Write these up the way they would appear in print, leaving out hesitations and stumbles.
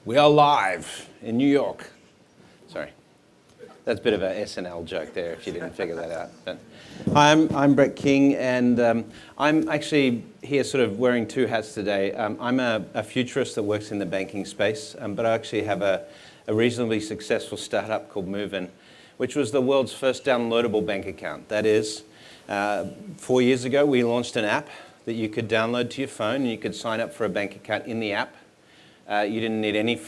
We are live in New York. Sorry, that's a bit of a SNL joke there if you didn't figure that out. But I'm Brett King, and I'm actually here sort of wearing two hats today. I'm a futurist that works in the banking space, but I actually have a reasonably successful startup called Moven, which was the world's first downloadable bank account. That is, 4 years ago we launched an app that you could download to your phone, and you could sign up for a bank account in the app. You didn't need any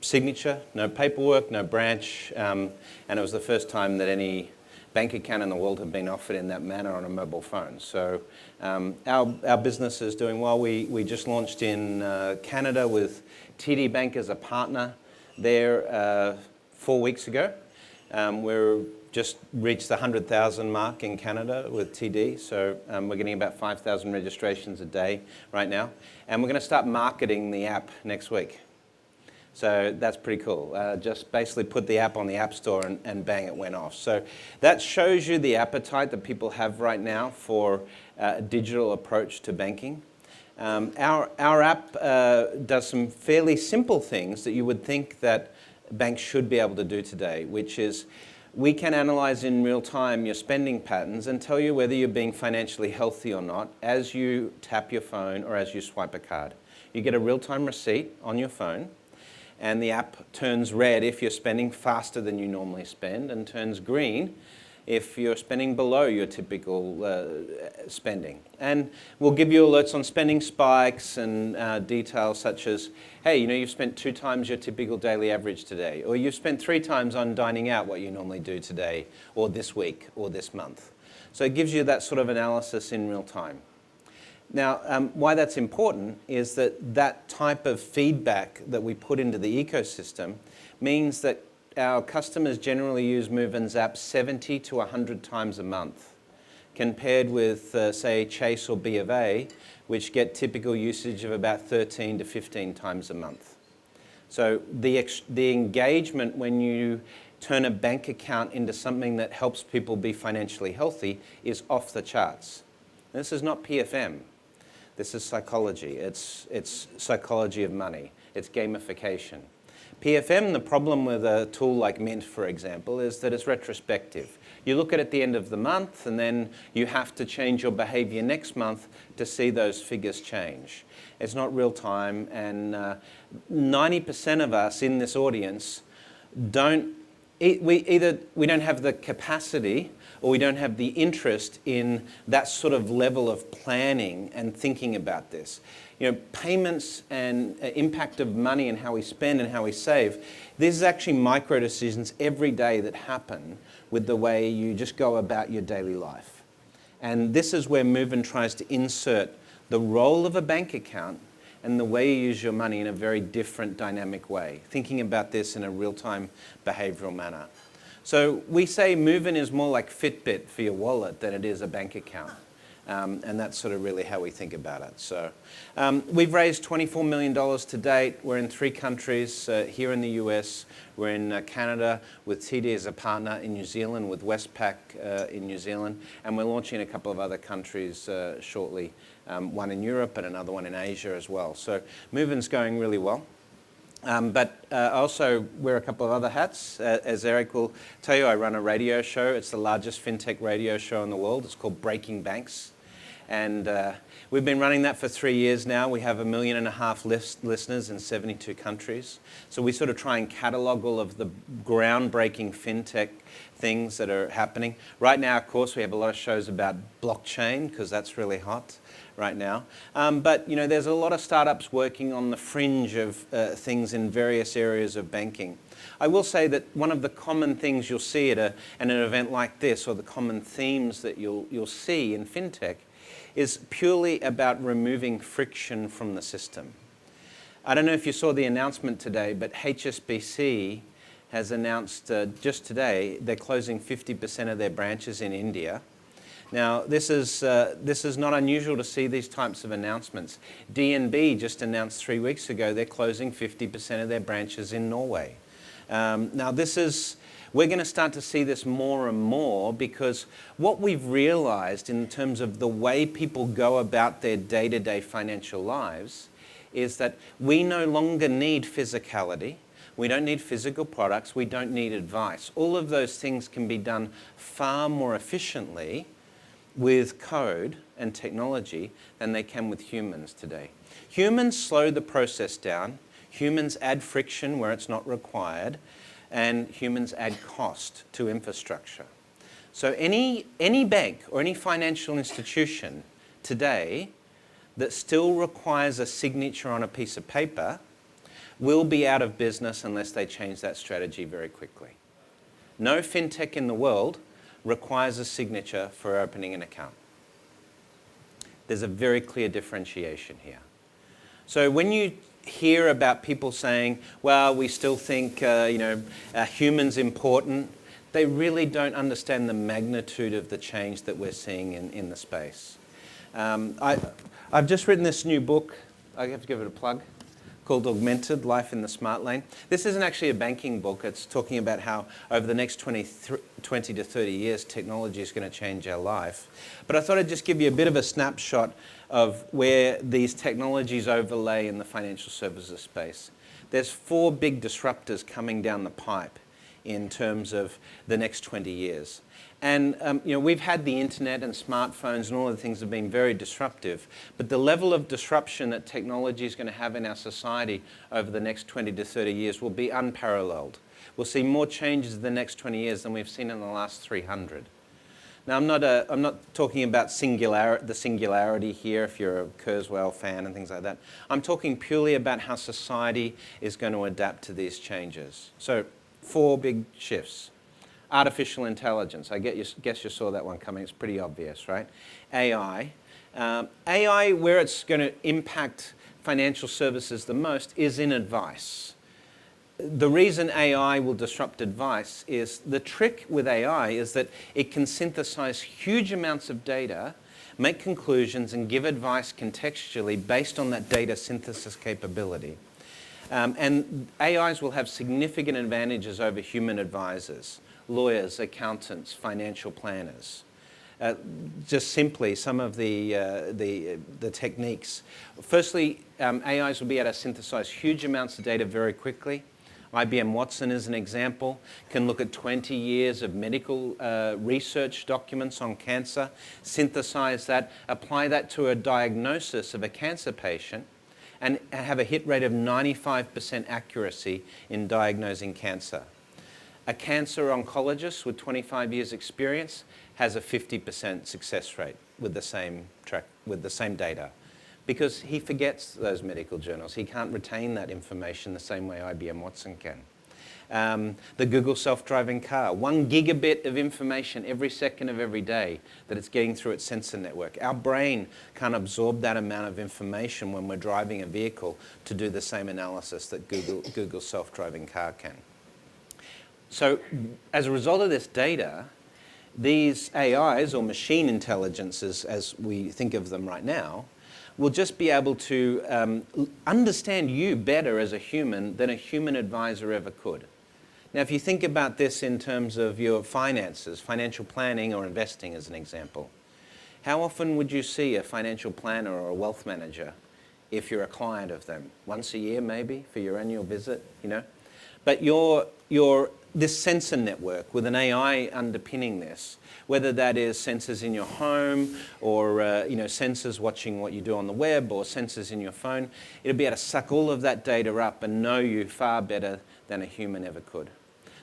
signature, no paperwork, no branch, and it was the first time that any bank account in the world had been offered in that manner on a mobile phone. So our business is doing well. We just launched in Canada with TD Bank as a partner there 4 weeks ago. We're just reached the 100,000 mark in Canada with TD, so we're getting about 5,000 registrations a day right now. And we're going to start marketing the app next week. So that's pretty cool. Just basically put the app on the App Store and bang, it went off. So that shows you the appetite that people have right now for a digital approach to banking. Our app does some fairly simple things that you would think that banks should be able to do today, which is we can analyze in real time your spending patterns and tell you whether you're being financially healthy or not as you tap your phone or as you swipe a card. You get a real-time receipt on your phone, and the app turns red if you're spending faster than you normally spend, and turns green if you're spending below your typical spending. And we'll give you alerts on spending spikes and details such as, hey, you know, you've spent 2 times your typical daily average today, or you've spent 3 times on dining out what you normally do today, or this week, or this month. So it gives you that sort of analysis in real time. Now, why that's important is that that type of feedback that we put into the ecosystem means that our customers generally use Moven's app 70 to 100 times a month, compared with, say, Chase or B of A, which get typical usage of about 13 to 15 times a month. So the engagement when you turn a bank account into something that helps people be financially healthy is off the charts. This is not PFM. This is psychology. It's psychology of money. It's gamification. PFM, the problem with a tool like Mint, for example, is that it's retrospective. You look at the end of the month, and then you have to change your behavior next month to see those figures change. It's not real time, and 90% of us in this audience we don't have the capacity or we don't have the interest in that sort of level of planning and thinking about this. You know, payments and impact of money and how we spend and how we save, this is actually micro decisions every day that happen with the way you just go about your daily life. And this is where Moven tries to insert the role of a bank account and the way you use your money in a very different dynamic way, thinking about this in a real-time behavioral manner. So we say Moven is more like Fitbit for your wallet than it is a bank account. And that's sort of really how we think about it. So we've raised $24 million to date. We're in 3 countries, here in the US. We're in Canada with TD as a partner, in New Zealand with Westpac in New Zealand. And we're launching in a couple of other countries shortly, one in Europe and another one in Asia as well. So Moven's going really well. But also wear a couple of other hats. As Eric will tell you, I run a radio show. It's the largest fintech radio show in the world. It's called Breaking Banks. And we've been running that for 3 years now. We have 1.5 million listeners in 72 countries. So we sort of try and catalog all of the groundbreaking fintech things that are happening. Right now, of course, we have a lot of shows about blockchain, because that's really hot right now. But you know, there's a lot of startups working on the fringe of things in various areas of banking. I will say that one of the common things you'll see at an event like this, or the common themes that you'll see in fintech, is purely about removing friction from the system. I don't know if you saw the announcement today, but HSBC has announced just today they're closing 50% of their branches in India. Now, this is not unusual to see these types of announcements. DNB just announced 3 weeks ago they're closing 50% of their branches in Norway. Now, we're going to start to see this more and more, because what we've realized in terms of the way people go about their day-to-day financial lives is that we no longer need physicality. We don't need physical products. We don't need advice. All of those things can be done far more efficiently with code and technology than they can with humans today. Humans slow the process down. Humans add friction where it's not required. And humans add cost to infrastructure. So any bank or any financial institution today that still requires a signature on a piece of paper will be out of business unless they change that strategy very quickly. No fintech in the world requires a signature for opening an account. There's a very clear differentiation here. So when you hear about people saying, well, we still think humans important, they really don't understand the magnitude of the change that we're seeing in the space. I've just written this new book, I have to give it a plug, called Augmented, Life in the Smart Lane. This isn't actually a banking book. It's talking about how over the next 20 to 30 years, technology is going to change our life. But I thought I'd just give you a bit of a snapshot of where these technologies overlay in the financial services space. There's 4 big disruptors coming down the pipe in terms of the next 20 years. And we've had the internet and smartphones and all of the things have been very disruptive, but the level of disruption that technology is going to have in our society over the next 20 to 30 years will be unparalleled. We'll see more changes in the next 20 years than we've seen in the last 300. Now, I'm not talking about the singularity here, if you're a Kurzweil fan and things like that. I'm talking purely about how society is going to adapt to these changes. So, 4 big shifts. Artificial intelligence. I guess you saw that one coming. It's pretty obvious, right? AI. AI, where it's going to impact financial services the most is in advice. The reason AI will disrupt advice is the trick with AI is that it can synthesize huge amounts of data, make conclusions, and give advice contextually based on that data synthesis capability. And AIs will have significant advantages over human advisors, lawyers, accountants, financial planners. Just simply some of the techniques. Firstly, AIs will be able to synthesize huge amounts of data very quickly. IBM Watson, as an example, can look at 20 years of medical research documents on cancer, synthesize that, apply that to a diagnosis of a cancer patient, and have a hit rate of 95% accuracy in diagnosing cancer. A cancer oncologist with 25 years experience has a 50% success rate with the same data, because he forgets those medical journals. He can't retain that information the same way IBM Watson can. The Google self-driving car, 1 gigabit of information every second of every day that it's getting through its sensor network. Our brain can't absorb that amount of information when we're driving a vehicle to do the same analysis that Google self-driving car can. So as a result of this data, these AIs, or machine intelligences as we think of them right now, will just be able to understand you better as a human than a human advisor ever could. Now, if you think about this in terms of your finances, financial planning or investing as an example, how often would you see a financial planner or a wealth manager if you're a client of them? Once a year, maybe, for your annual visit, But this sensor network with an AI underpinning this, whether that is sensors in your home or sensors watching what you do on the web or sensors in your phone, it'll be able to suck all of that data up and know you far better than a human ever could.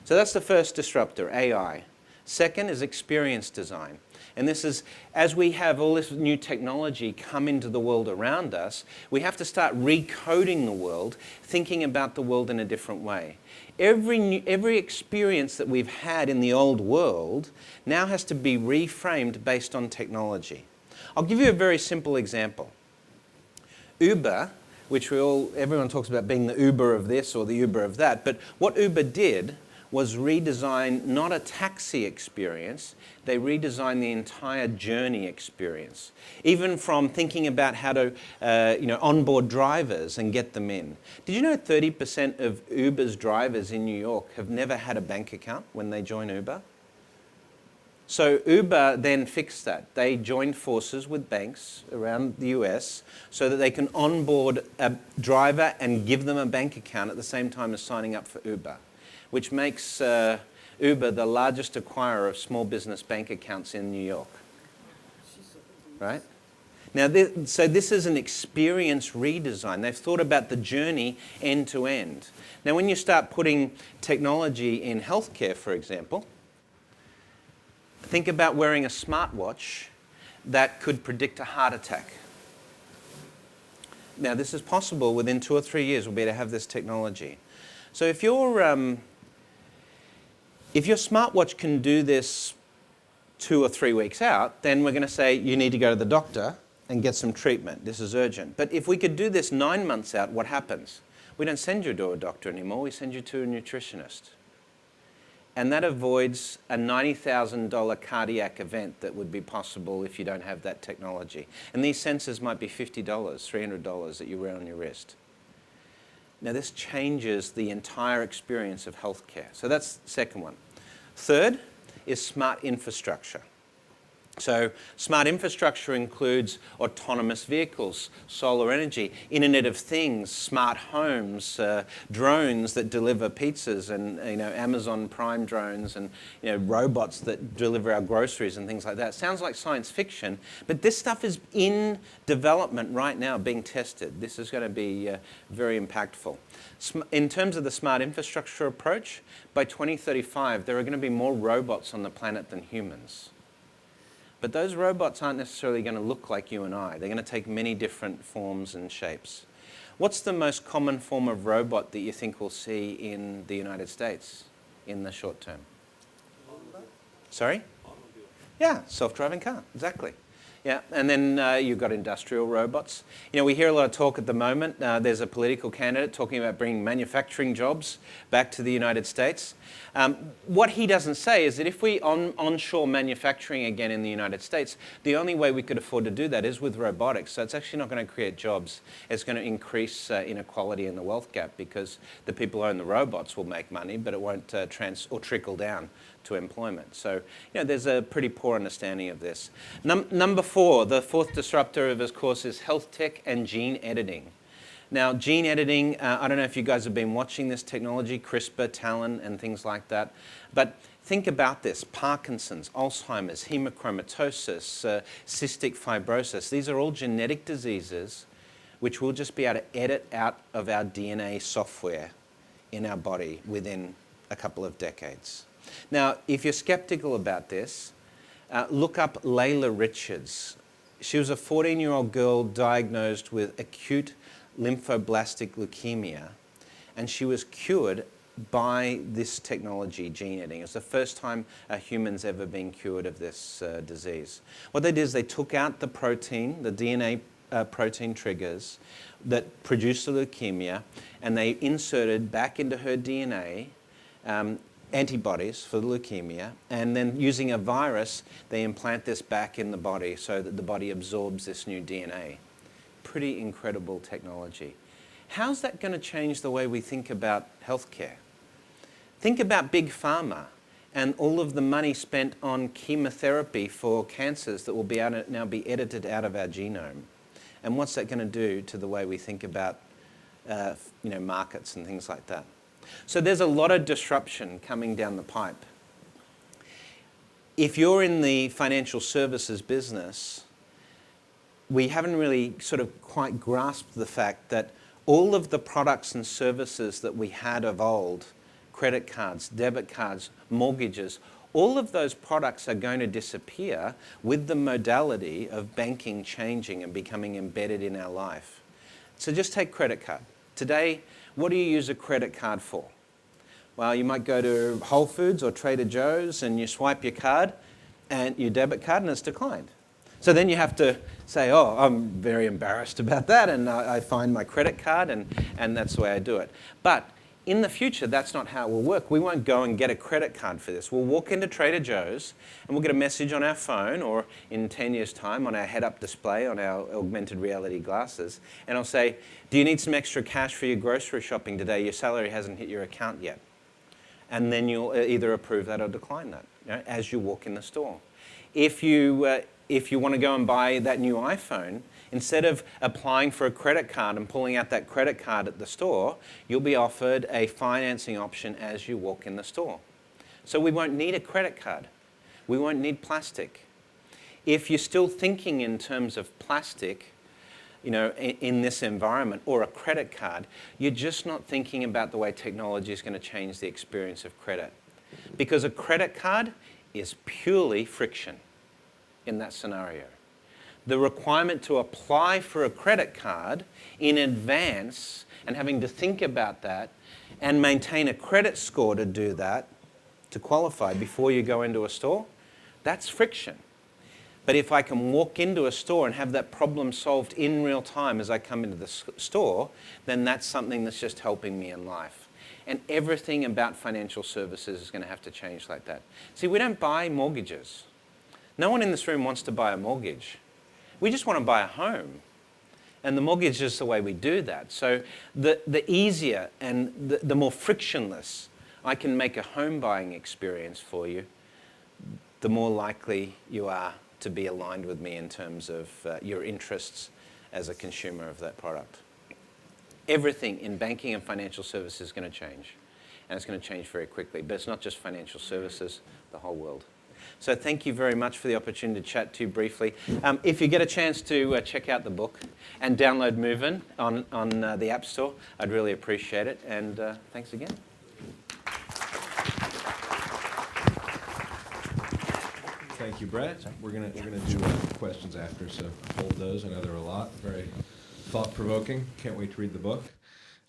So that's the first disruptor, AI. Second is experience design. And this is, as we have all this new technology come into the world around us, we have to start recoding the world, thinking about the world in a different way. Every experience that we've had in the old world now has to be reframed based on technology. I'll give you a very simple example. Uber, which everyone talks about being the Uber of this or the Uber of that, but what Uber did was redesign not a taxi experience, they redesigned the entire journey experience. Even from thinking about how to onboard drivers and get them in. Did you know 30% of Uber's drivers in New York have never had a bank account when they join Uber? So Uber then fixed that. They joined forces with banks around the US so that they can onboard a driver and give them a bank account at the same time as signing up for Uber, which makes Uber the largest acquirer of small business bank accounts in New York. Right? Now, so this is an experience redesign. They've thought about the journey end to end. Now, when you start putting technology in healthcare, for example, think about wearing a smartwatch that could predict a heart attack. Now, this is possible within 2 or 3 years. We'll be able to have this technology. So if your smartwatch can do this 2 or 3 weeks out, then we're going to say you need to go to the doctor and get some treatment. This is urgent. But if we could do this 9 months out, what happens? We don't send you to a doctor anymore. We send you to a nutritionist. And that avoids a $90,000 cardiac event that would be possible if you don't have that technology. And these sensors might be $50, $300 that you wear on your wrist. Now, this changes the entire experience of healthcare. So that's the second one. Third is smart infrastructure. So smart infrastructure includes autonomous vehicles, solar energy, Internet of Things, smart homes, drones that deliver pizzas, and Amazon Prime drones, and robots that deliver our groceries and things like that. Sounds like science fiction, but this stuff is in development right now, being tested. This is going to be very impactful. In terms of the smart infrastructure approach, by 2035, there are going to be more robots on the planet than humans. But those robots aren't necessarily going to look like you and I. They're going to take many different forms and shapes. What's the most common form of robot that you think we'll see in the United States in the short term? Sorry? Yeah, self-driving car, exactly. Yeah, and then you've got industrial robots. We hear a lot of talk at the moment. There's a political candidate talking about bringing manufacturing jobs back to the United States. What he doesn't say is that if we onshore manufacturing again in the United States, the only way we could afford to do that is with robotics. So it's actually not going to create jobs. It's going to increase inequality in the wealth gap, because the people who own the robots will make money, but it won't trickle down to employment. So there's a pretty poor understanding of this. Number 4, the fourth disruptor of this course is health tech and gene editing. Now, gene editing, I don't know if you guys have been watching this technology, CRISPR, Talon, and things like that, but think about this: Parkinson's, Alzheimer's, hemochromatosis, cystic fibrosis. These are all genetic diseases which we'll just be able to edit out of our DNA software in our body within a couple of decades. Now, if you're skeptical about this, look up Layla Richards. She was a 14-year-old girl diagnosed with acute lymphoblastic leukemia, and she was cured by this technology, gene editing. It's the first time a human's ever been cured of this disease. What they did is they took out the protein, the DNA protein triggers that produce the leukemia, and they inserted back into her DNA antibodies for the leukemia, and then using a virus, they implant this back in the body so that the body absorbs this new DNA. Pretty incredible technology. How's that going to change the way we think about healthcare? Think about Big Pharma and all of the money spent on chemotherapy for cancers that will be able to now be edited out of our genome. And what's that going to do to the way we think about markets and things like that? So there's a lot of disruption coming down the pipe. If you're in the financial services business, we haven't really sort of quite grasped the fact that all of the products and services that we had of old, credit cards, debit cards, mortgages, all of those products are going to disappear with the modality of banking changing and becoming embedded in our life. So just take credit card. Today, what do you use a credit card for? Well, you might go to Whole Foods or Trader Joe's and you swipe your card and your debit card and it's declined. So then you have to say, oh, I'm very embarrassed about that, and I find my credit card and that's the way I do it. But in the future, that's not how it will work. We won't go and get a credit card for this. We'll walk into Trader Joe's and we'll get a message on our phone, or in 10 years' time on our head-up display on our augmented reality glasses, and I'll say, do you need some extra cash for your grocery shopping today? Your salary hasn't hit your account yet. and then you'll either approve that or decline that, as you walk in the store. If you want to go and buy that new iPhone, instead of applying for a credit card and pulling out that credit card at the store, you'll be offered a financing option as you walk in the store. So we won't need a credit card. We won't need plastic. If you're still thinking in terms of plastic, in this environment, or a credit card, you're just not thinking about the way technology is going to change the experience of credit. Because a credit card is purely friction in that scenario. The requirement to apply for a credit card in advance and having to think about that and maintain a credit score to do that, to qualify before you go into a store, that's friction. But if I can walk into a store and have that problem solved in real time as I come into the store, then that's something that's just helping me in life. And everything about financial services is going to have to change like that. See, we don't buy mortgages. No one in this room wants to buy a mortgage. We just want to buy a home. And the mortgage is the way we do that. So the easier and the more frictionless I can make a home buying experience for you, the more likely you are to be aligned with me in terms of your interests as a consumer of that product. Everything in banking and financial services is going to change. And it's going to change very quickly. But it's not just financial services, the whole world. So thank you very much for the opportunity to chat to you briefly. If you get a chance to check out the book and download Moven on the App Store, I'd really appreciate it. And thanks again. Thank you, Brett. We're gonna do questions after, so hold those. I know there are a lot. Very thought-provoking. Can't wait to read the book.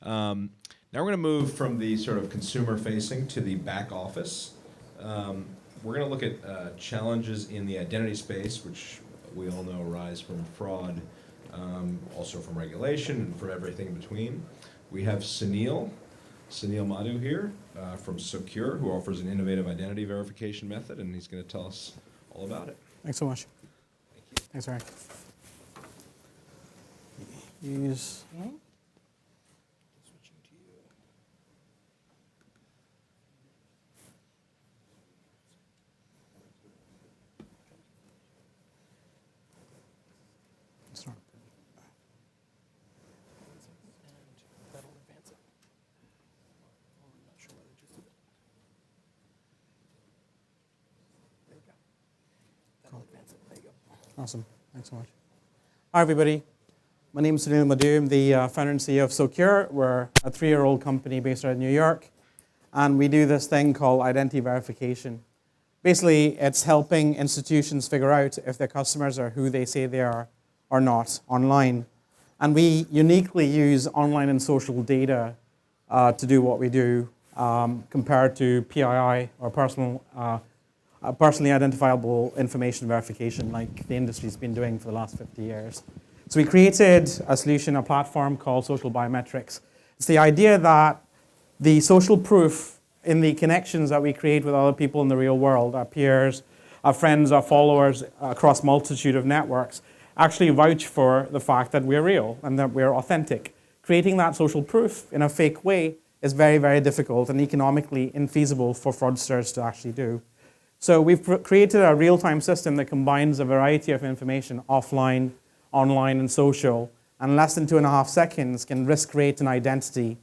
Now we're going to move from the sort of consumer-facing to the back office. We're going to look at challenges in the identity space, which we all know arise from fraud, also from regulation, and for everything in between. We have Sunil Madhu here from Socure, who offers an innovative identity verification method, and he's going to tell us all about it. Thanks so much. Thank you. Thanks, Eric. Use. Switching to you. It's not. And that'll advance it. I'm not sure why they just did it. There we go. That'll advance it. There you go. Awesome. Thanks so much. Hi, everybody. My name is Sunil Madhu. I'm the founder and CEO of Socure. We're a 3-year-old company based out of New York. And we do this thing called identity verification. Basically, it's helping institutions figure out if their customers are who they say they are or not online. And we uniquely use online and social data to do what we do compared to PII, or personally identifiable information verification, like the industry's been doing for the last 50 years. So we created a solution, a platform called Social Biometrics. It's the idea that the social proof in the connections that we create with other people in the real world, our peers, our friends, our followers across a multitude of networks, actually vouch for the fact that we're real and that we're authentic. Creating that social proof in a fake way is very, very difficult and economically infeasible for fraudsters to actually do. So we've created a real-time system that combines a variety of information offline, online, and social, and in less than 2.5 seconds can risk rate an identity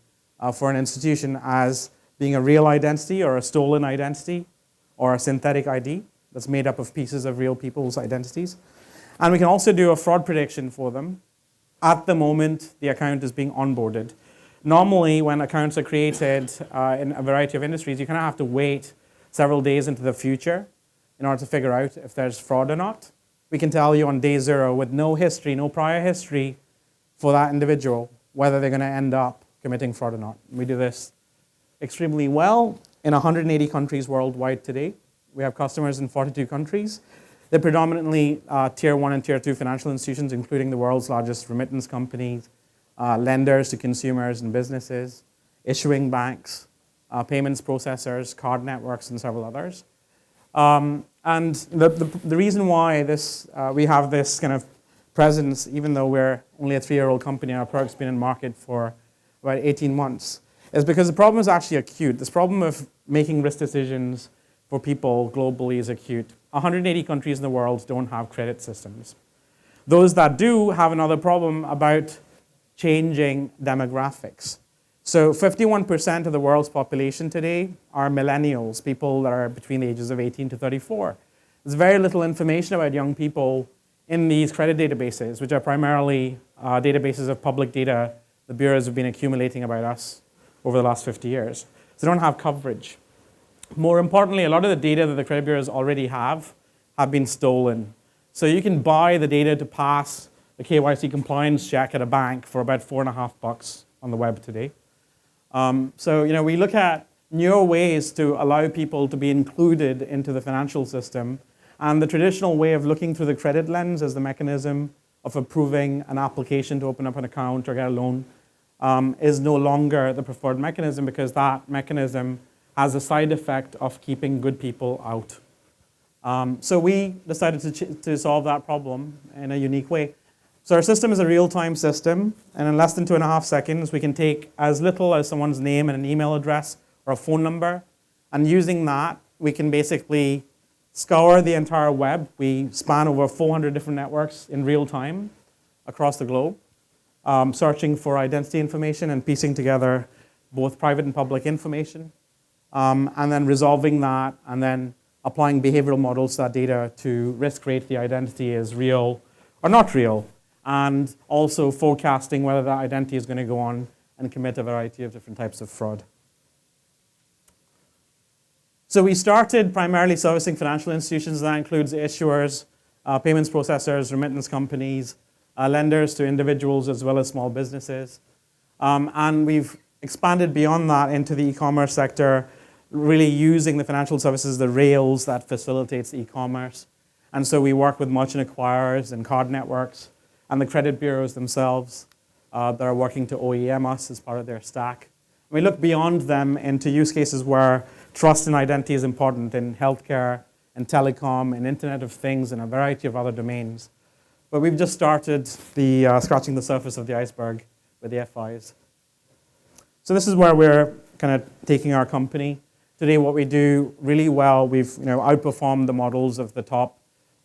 for an institution as being a real identity or a stolen identity or a synthetic ID that's made up of pieces of real people's identities. And we can also do a fraud prediction for them at the moment the account is being onboarded. Normally, when accounts are created in a variety of industries, you kind of have to wait several days into the future in order to figure out if there's fraud or not. We can tell you on day 0 with no history, no prior history for that individual, whether they're going to end up committing fraud or not. We do this extremely well in 180 countries worldwide today. We have customers in 42 countries. They're predominantly Tier 1 and Tier 2 financial institutions, including the world's largest remittance companies, lenders to consumers and businesses, issuing banks, payments processors, card networks, and several others. And the reason why we have this kind of presence, even though we're only a 3-year-old company and our product's been in market for about 18 months, is because the problem is actually acute. This problem of making risk decisions for people globally is acute. 180 countries in the world don't have credit systems. Those that do have another problem about changing demographics. So 51% of the world's population today are millennials, people that are between the ages of 18 to 34. There's very little information about young people in these credit databases, which are primarily databases of public data the bureaus have been accumulating about us over the last 50 years. So they don't have coverage. More importantly, a lot of the data that the credit bureaus already have been stolen. So you can buy the data to pass the KYC compliance check at a bank for about $4.50 on the web today. So we look at newer ways to allow people to be included into the financial system. And the traditional way of looking through the credit lens as the mechanism of approving an application to open up an account or get a loan is no longer the preferred mechanism, because that mechanism has a side effect of keeping good people out. So we decided to solve that problem in a unique way. So our system is a real-time system, and in less than 2.5 seconds, we can take as little as someone's name and an email address or a phone number, and using that, we can basically scour the entire web. We span over 400 different networks in real time across the globe, searching for identity information and piecing together both private and public information, and then resolving that, and then applying behavioral models to that data to risk rate the identity as real or not real, and also forecasting whether that identity is going to go on and commit a variety of different types of fraud. So we started primarily servicing financial institutions. That includes issuers, payments processors, remittance companies, lenders to individuals as well as small businesses. And we've expanded beyond that into the e-commerce sector, really using the financial services, the rails that facilitates e-commerce. And so we work with merchant acquirers and card networks and the credit bureaus themselves that are working to OEM us as part of their stack. And we look beyond them into use cases where trust and identity is important in healthcare and telecom and Internet of Things and a variety of other domains. But we've just started the scratching the surface of the iceberg with the FIs. So this is where we're kind of taking our company. Today, what we do really well, we've outperformed the models of the top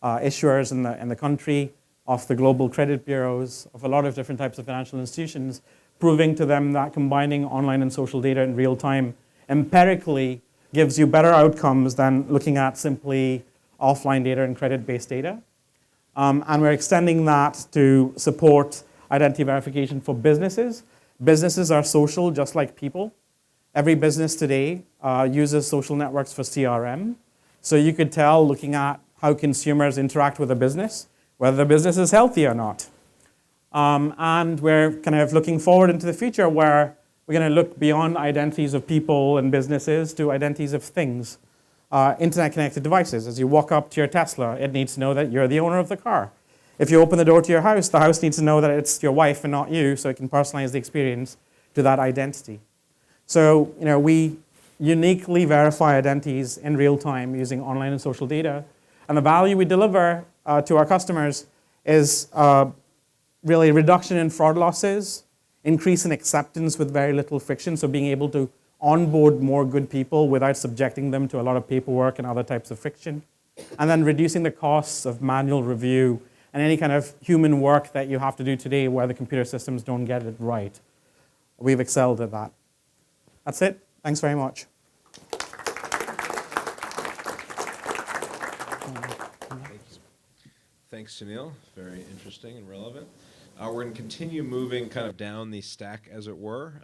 issuers in the country, of the global credit bureaus, of a lot of different types of financial institutions, proving to them that combining online and social data in real time empirically gives you better outcomes than looking at simply offline data and credit-based data. And we're extending that to support identity verification for businesses. Businesses are social just like people. Every business today uses social networks for CRM. So you could tell, looking at how consumers interact with a business, whether the business is healthy or not. And we're kind of looking forward into the future where we're going to look beyond identities of people and businesses to identities of things. Internet-connected devices. As you walk up to your Tesla, it needs to know that you're the owner of the car. If you open the door to your house, the house needs to know that it's your wife and not you, so it can personalize the experience to that identity. So, we uniquely verify identities in real time using online and social data. And the value we deliver to our customers is really reduction in fraud losses, increase in acceptance with very little friction, so being able to onboard more good people without subjecting them to a lot of paperwork and other types of friction, and then reducing the costs of manual review and any kind of human work that you have to do today where the computer systems don't get it right. We've excelled at that. That's it. Thanks very much. Thanks, Sunil. Very interesting and relevant. We're going to continue moving kind of down the stack, as it were.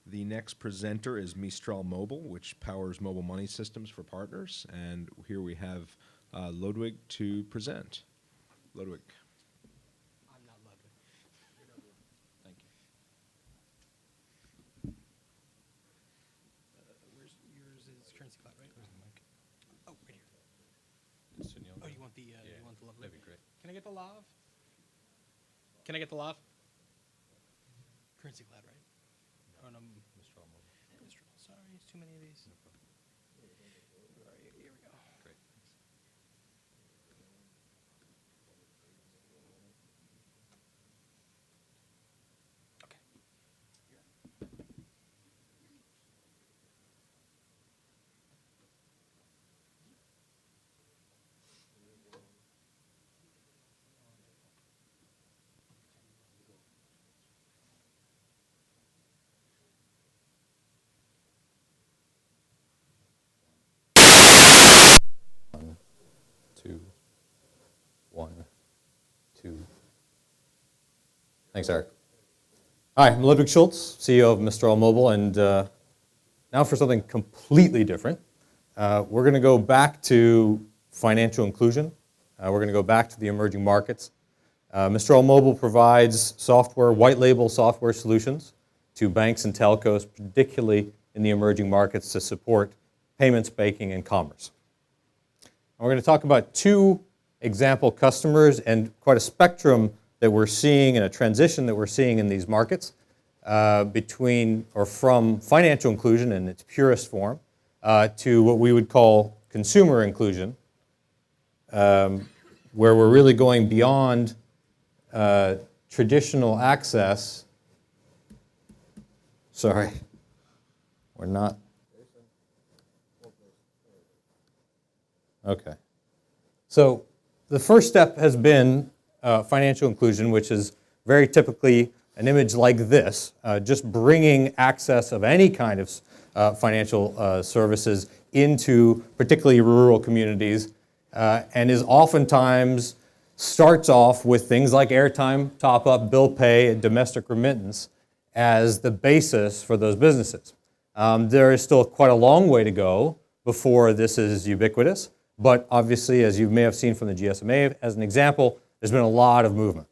The next presenter is Mistral Mobile, which powers mobile money systems for partners. And here we have Ludwig to present. Ludwig. I'm not Ludwig. Thank you. Where's yours? Is Currency Cloud, right? Where's the mic? Oh, right here. Sunil. Oh, you want the you want the Ludwig? That'd be great. Can I get the lav? Can I get the lav? Currency Cloud, right? Oh no, Mistral Mobile. Mistral. Sorry, it's too many of these. No problem. Where are you? Here we go. Great. Okay. 2, 1, 2. Thanks, Eric. Hi, I'm Ludwig Schulze, CEO of Mistral Mobile, and now for something completely different. We're going to go back to financial inclusion. We're going to go back to the emerging markets. Mistral Mobile provides software, white label software solutions to banks and telcos, particularly in the emerging markets, to support payments, banking, and commerce. And we're going to talk about two example customers and quite a spectrum that we're seeing and a transition that we're seeing in these markets between or from financial inclusion in its purest form to what we would call consumer inclusion, where we're really going beyond traditional access. Sorry, we're not. Okay. So the first step has been financial inclusion, which is very typically an image like this, just bringing access of any kind of financial services into particularly rural communities, and is oftentimes starts off with things like airtime, top-up, bill pay, and domestic remittance as the basis for those businesses. There is still quite a long way to go before this is ubiquitous, but obviously, as you may have seen from the GSMA, as an example, there's been a lot of movement.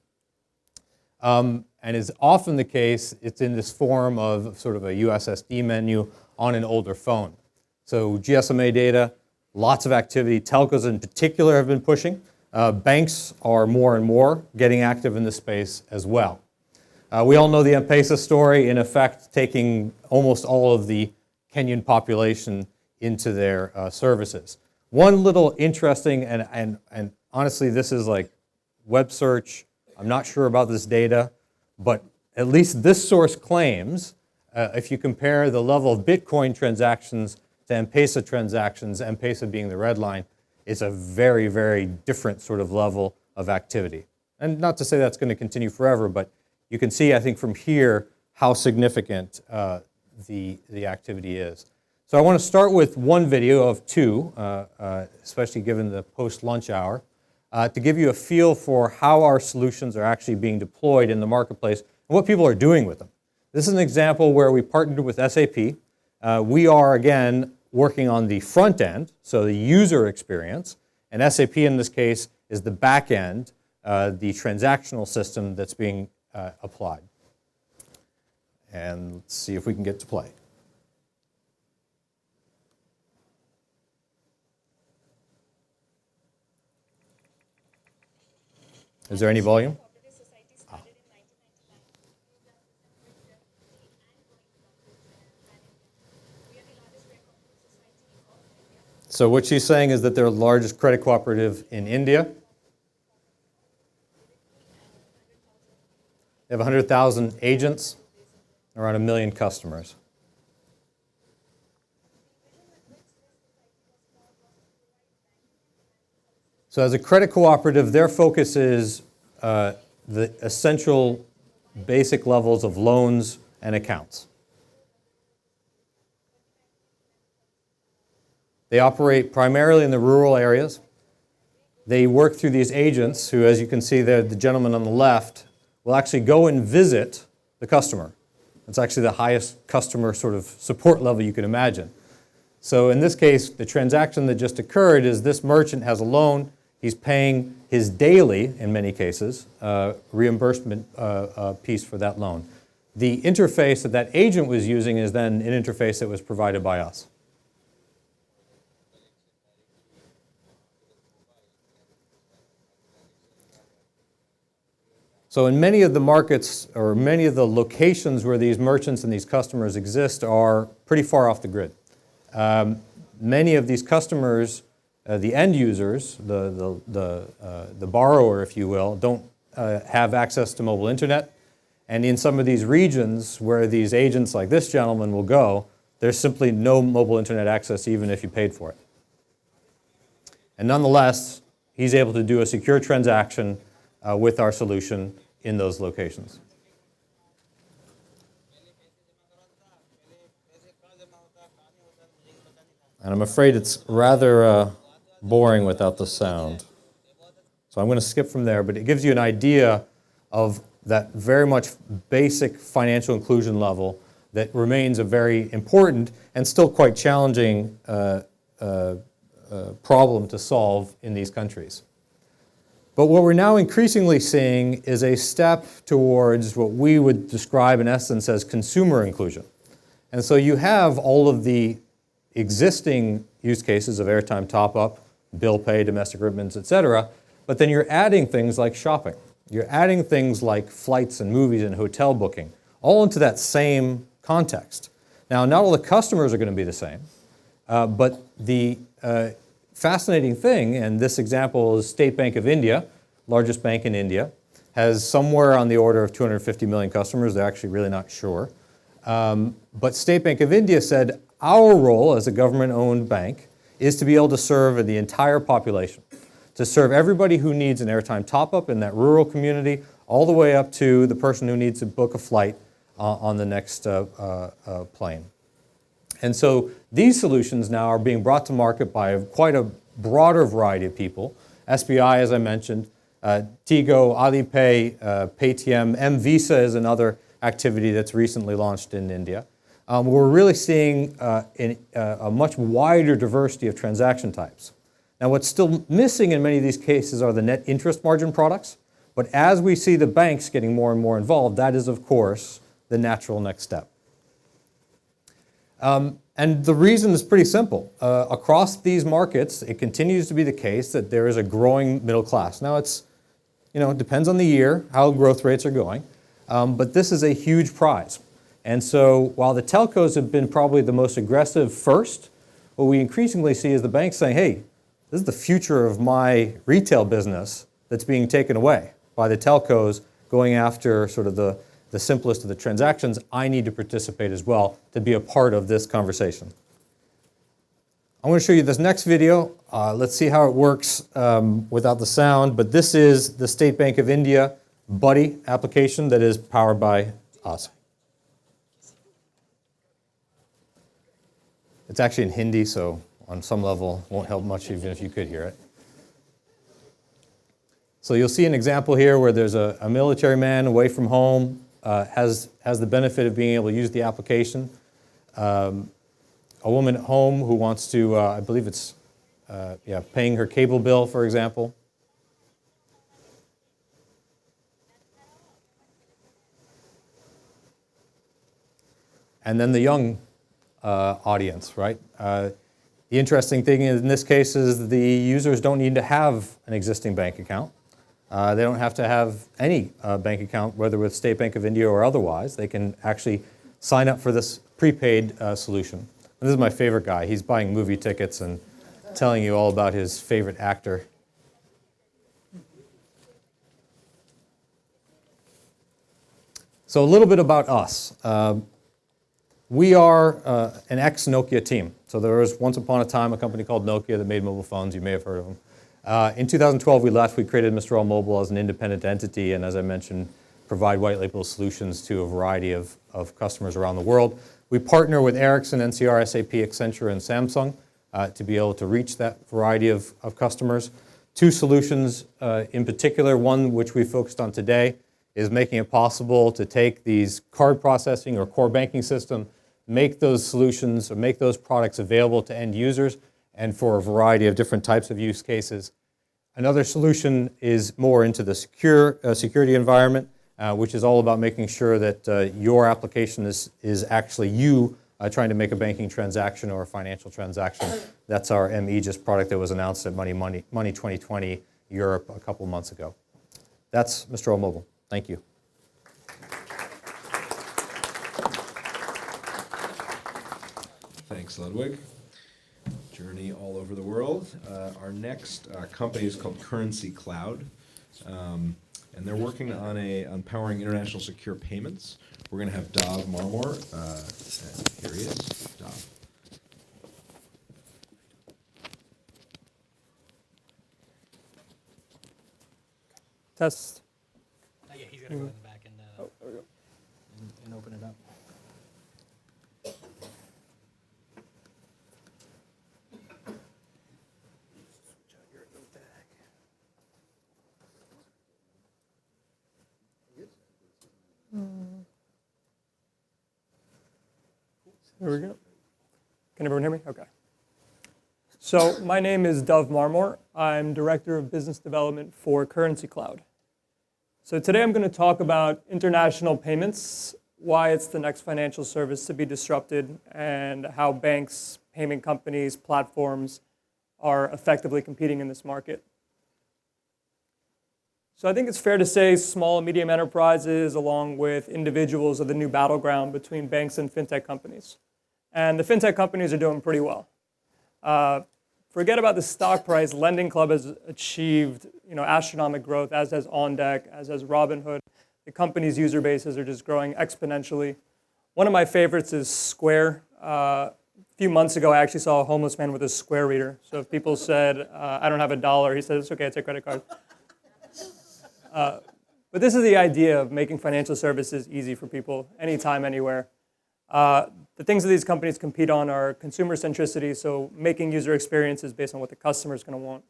And is often the case, it's in this form of sort of a USSD menu on an older phone. So GSMA data, lots of activity. Telcos in particular have been pushing. Banks are more and more getting active in this space as well. We all know the M-Pesa story, in effect taking almost all of the Kenyan population into their services. One little interesting, and honestly this is like web search, I'm not sure about this data, but at least this source claims, if you compare the level of Bitcoin transactions to M-Pesa transactions, M-Pesa being the red line, it's a very, very different sort of level of activity. And not to say that's going to continue forever, but you can see, I think, from here how significant the activity is. So I want to start with one video of two, especially given the post-lunch hour, to give you a feel for how our solutions are actually being deployed in the marketplace and what people are doing with them. This is an example where we partnered with SAP. We are, again, working on the front end, so the user experience, and SAP in this case is the back end, the transactional system that's being applied. And let's see if we can get to play. Is there any volume? So what she's saying is that they're the largest credit cooperative in India. They have 100,000 agents, around 1 million customers. So as a credit cooperative, their focus is the essential basic levels of loans and accounts. They operate primarily in the rural areas. They work through these agents who, as you can see there, the gentleman on the left, will actually go and visit the customer. It's actually the highest customer sort of support level you can imagine. So in this case, the transaction that just occurred is this merchant has a loan. He's paying his daily, in many cases, reimbursement piece for that loan. The interface that that agent was using is then an interface that was provided by us. So in many of the markets or many of the locations where these merchants and these customers exist are pretty far off the grid. Many of these customers, the end users, the borrower, if you will, don't have access to mobile internet. And in some of these regions where these agents like this gentleman will go, there's simply no mobile internet access even if you paid for it. And nonetheless, he's able to do a secure transaction with our solution in those locations. And I'm afraid it's rather boring without the sound. So I'm going to skip from there, but it gives you an idea of that very much basic financial inclusion level that remains a very important and still quite challenging problem to solve in these countries. But what we're now increasingly seeing is a step towards what we would describe in essence as consumer inclusion. And so you have all of the existing use cases of airtime top-up, bill pay, domestic remittance, et cetera, but then you're adding things like shopping. You're adding things like flights and movies and hotel booking, all into that same context. Now, not all the customers are going to be the same, but the fascinating thing, and this example is State Bank of India, largest bank in India, has somewhere on the order of 250 million customers. They're actually really not sure. But State Bank of India said, our role as a government-owned bank is to be able to serve the entire population, to serve everybody who needs an airtime top-up in that rural community, all the way up to the person who needs to book a flight on the next plane. And so these solutions now are being brought to market by quite a broader variety of people. SBI, as I mentioned, Tigo, Alipay, Paytm, M-Visa is another activity that's recently launched in India. We're really seeing a much wider diversity of transaction types. Now, what's still missing in many of these cases are the net interest margin products. But as we see the banks getting more and more involved, that is, of course, the natural next step. And the reason is pretty simple. Across these markets, it continues to be the case that there is a growing middle class. Now, it depends on the year, how growth rates are going. But this is a huge prize. And so while the telcos have been probably the most aggressive first, what we increasingly see is the banks saying, hey, this is the future of my retail business that's being taken away by the telcos going after sort of the simplest of the transactions. I need to participate as well to be a part of this conversation. I'm going to show you this next video. Let's see how it works without the sound. But this is the State Bank of India Buddy application that is powered by us. It's actually in Hindi, so on some level won't help much even if you could hear it. So you'll see an example here where there's a military man away from home, has the benefit of being able to use the application. A woman at home who wants to, I believe it's paying her cable bill, for example. And then the young audience, right? The interesting thing in this case is the users don't need to have an existing bank account. They don't have to have any bank account, whether with State Bank of India or otherwise. They can actually sign up for this prepaid solution. And this is my favorite guy. He's buying movie tickets and telling you all about his favorite actor. So a little bit about us. We are an ex-Nokia team. So there was once upon a time a company called Nokia that made mobile phones. You may have heard of them. In 2012, we left. We created Mistral Mobile as an independent entity, and as I mentioned, provide white label solutions to a variety of customers around the world. We partner with Ericsson, NCR, SAP, Accenture, and Samsung to be able to reach that variety of customers. Two solutions in particular, one which we focused on today, is making it possible to take these card processing or core banking system, make those solutions or make those products available to end users and for a variety of different types of use cases. Another solution is more into the security environment, which is all about making sure that your application is actually you trying to make a banking transaction or a financial transaction. That's our M-Aegis product that was announced at Money 2020 Europe a couple months ago. That's Mistral Mobile. Thank you. Thanks, Ludwig. Journey all over the world. Our next company is called Currency Cloud, and they're working on powering international secure payments. We're going to have Dav Marmor. Here he is, Dav. Test. Yeah, he's gonna go in the back and, There we go. and open it up. There we go. Can everyone hear me? Okay. So my name is Marmor. I'm Director of Business Development for Currency Cloud. So today I'm going to talk about international payments, why it's the next financial service to be disrupted, and how banks, payment companies, platforms are effectively competing in this market. So I think it's fair to say small and medium enterprises, along with individuals, are the new battleground between banks and fintech companies. And the fintech companies are doing pretty well. Forget about the stock price. Lending Club has achieved astronomical growth, as has OnDeck, as has Robinhood. The company's user bases are just growing exponentially. One of my favorites is Square. A few months ago, I actually saw a homeless man with a Square reader. So if people said, I don't have $1, he said, it's okay, I take credit card. But this is the idea of making financial services easy for people, anytime, anywhere. The things that these companies compete on are consumer centricity, so making user experiences based on what the customer is going to want.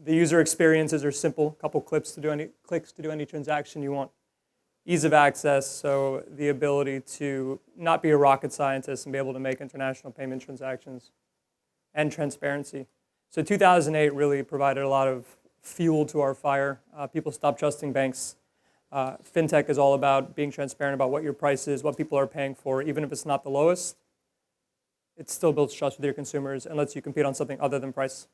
The user experiences are simple, a couple clicks to do any transaction you want. Ease of access, so the ability to not be a rocket scientist and be able to make international payment transactions. And transparency. So 2008 really provided a lot of fuel to our fire. People stopped trusting banks. FinTech is all about being transparent about what your price is, what people are paying for, even if it's not the lowest. It still builds trust with your consumers and lets you compete on something other than price.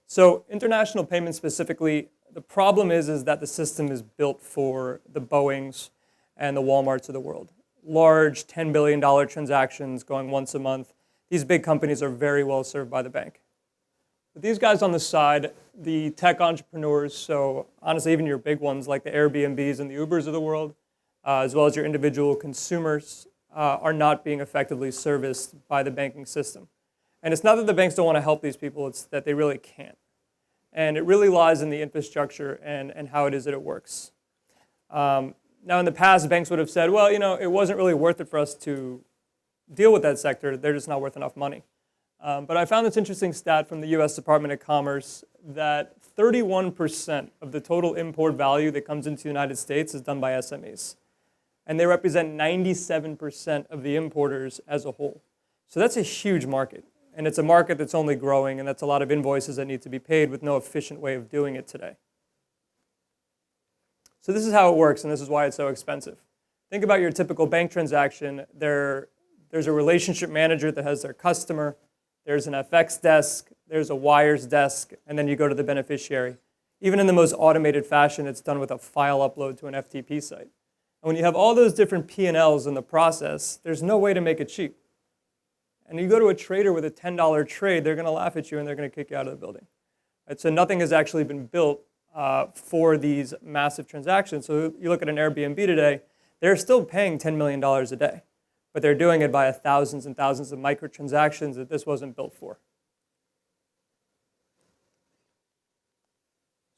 So international payments specifically, the problem is that the system is built for the Boeings and the Walmarts of the world. Large $10 billion transactions going once a month. These big companies are very well served by the bank. But these guys on the side, the tech entrepreneurs, so honestly even your big ones like the Airbnbs and the Ubers of the world, as well as your individual consumers, are not being effectively serviced by the banking system. And it's not that the banks don't want to help these people, it's that they really can't. And it really lies in the infrastructure and how it is that it works. Now in the past, banks would have said, well, it wasn't really worth it for us to deal with that sector, they're just not worth enough money. But I found this interesting stat from the US Department of Commerce that 31% of the total import value that comes into the United States is done by SMEs. And they represent 97% of the importers as a whole. So that's a huge market. And it's a market that's only growing, and that's a lot of invoices that need to be paid with no efficient way of doing it today. So this is how it works, and this is why it's so expensive. Think about your typical bank transaction. There's a relationship manager that has their customer. There's an FX desk, there's a wires desk, and then you go to the beneficiary. Even in the most automated fashion, it's done with a file upload to an FTP site. And when you have all those different P&Ls in the process, there's no way to make it cheap. And you go to a trader with a $10 trade, they're going to laugh at you and they're going to kick you out of the building. Right? So nothing has actually been built for these massive transactions. So you look at an Airbnb today, they're still paying $10 million a day. But they're doing it via thousands and thousands of microtransactions that this wasn't built for.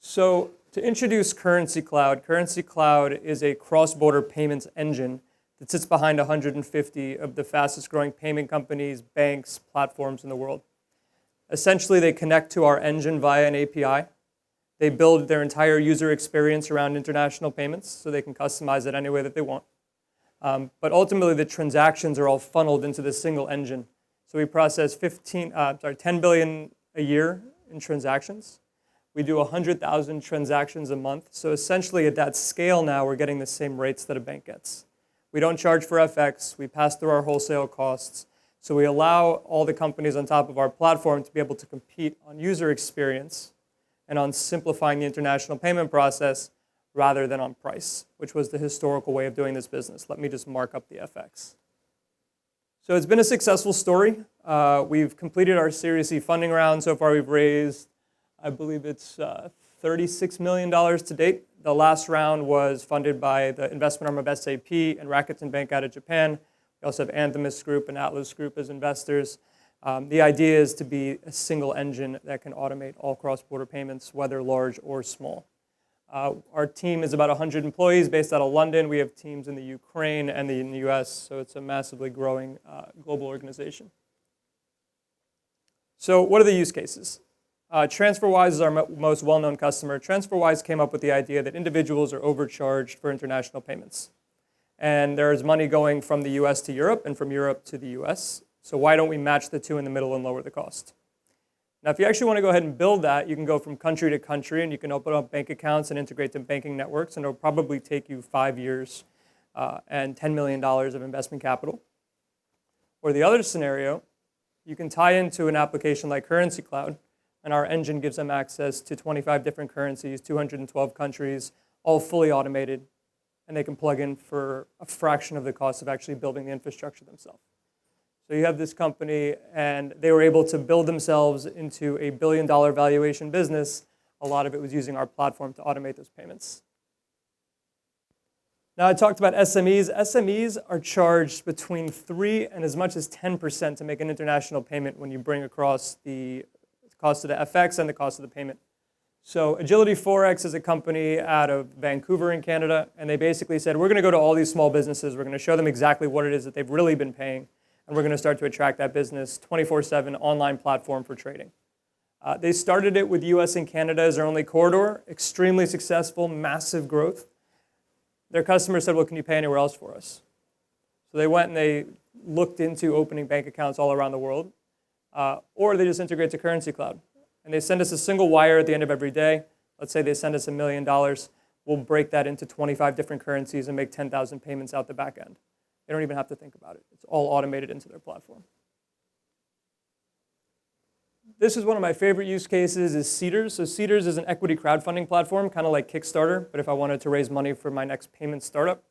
So to introduce Currency Cloud is a cross-border payments engine that sits behind 150 of the fastest growing payment companies, banks, platforms in the world. Essentially, they connect to our engine via an API. They build their entire user experience around international payments so they can customize it any way that they want. But ultimately, the transactions are all funneled into this single engine. So we process 10 billion a year in transactions. We do 100,000 transactions a month. So essentially, at that scale now, we're getting the same rates that a bank gets. We don't charge for FX. We pass through our wholesale costs. So we allow all the companies on top of our platform to be able to compete on user experience and on simplifying the international payment process rather than on price, which was the historical way of doing this business. Let me just mark up the FX. So it's been a successful story. We've completed our Series C funding round. So far we've raised, I believe it's $36 million to date. The last round was funded by the investment arm of SAP and Rakuten Bank out of Japan. We also have Anthemis Group and Atlas Group as investors. The idea is to be a single engine that can automate all cross-border payments, whether large or small. Our team is about 100 employees based out of London. We have teams in the Ukraine and in the US, so it's a massively growing global organization. So what are the use cases? TransferWise is our most well-known customer. TransferWise came up with the idea that individuals are overcharged for international payments. And there's money going from the US to Europe and from Europe to the US. So why don't we match the two in the middle and lower the cost? Now, if you actually want to go ahead and build that, you can go from country to country, and you can open up bank accounts and integrate them banking networks, and it'll probably take you 5 years and $10 million of investment capital. Or the other scenario, you can tie into an application like Currency Cloud, and our engine gives them access to 25 different currencies, 212 countries, all fully automated, and they can plug in for a fraction of the cost of actually building the infrastructure themselves. So you have this company, and they were able to build themselves into a $1 billion valuation business. A lot of it was using our platform to automate those payments. Now, I talked about SMEs. SMEs are charged between 3 and as much as 10% to make an international payment when you bring across the cost of the FX and the cost of the payment. So Agility Forex is a company out of Vancouver in Canada, and they basically said, we're going to go to all these small businesses. We're going to show them exactly what it is that they've really been paying, and we're going to start to attract that business, 24/7 online platform for trading. They started it with US and Canada as their only corridor, extremely successful, massive growth. Their customers said, well, can you pay anywhere else for us? So they went and they looked into opening bank accounts all around the world, or they just integrate to Currency Cloud. And they send us a single wire at the end of every day. Let's say they send us $1 million. We'll break that into 25 different currencies and make 10,000 payments out the back end. They don't even have to think about it. It's all automated into their platform. This is one of my favorite use cases is Seedrs. So Seedrs is an equity crowdfunding platform, kind of like Kickstarter, but if I wanted to raise money for my next payment startup.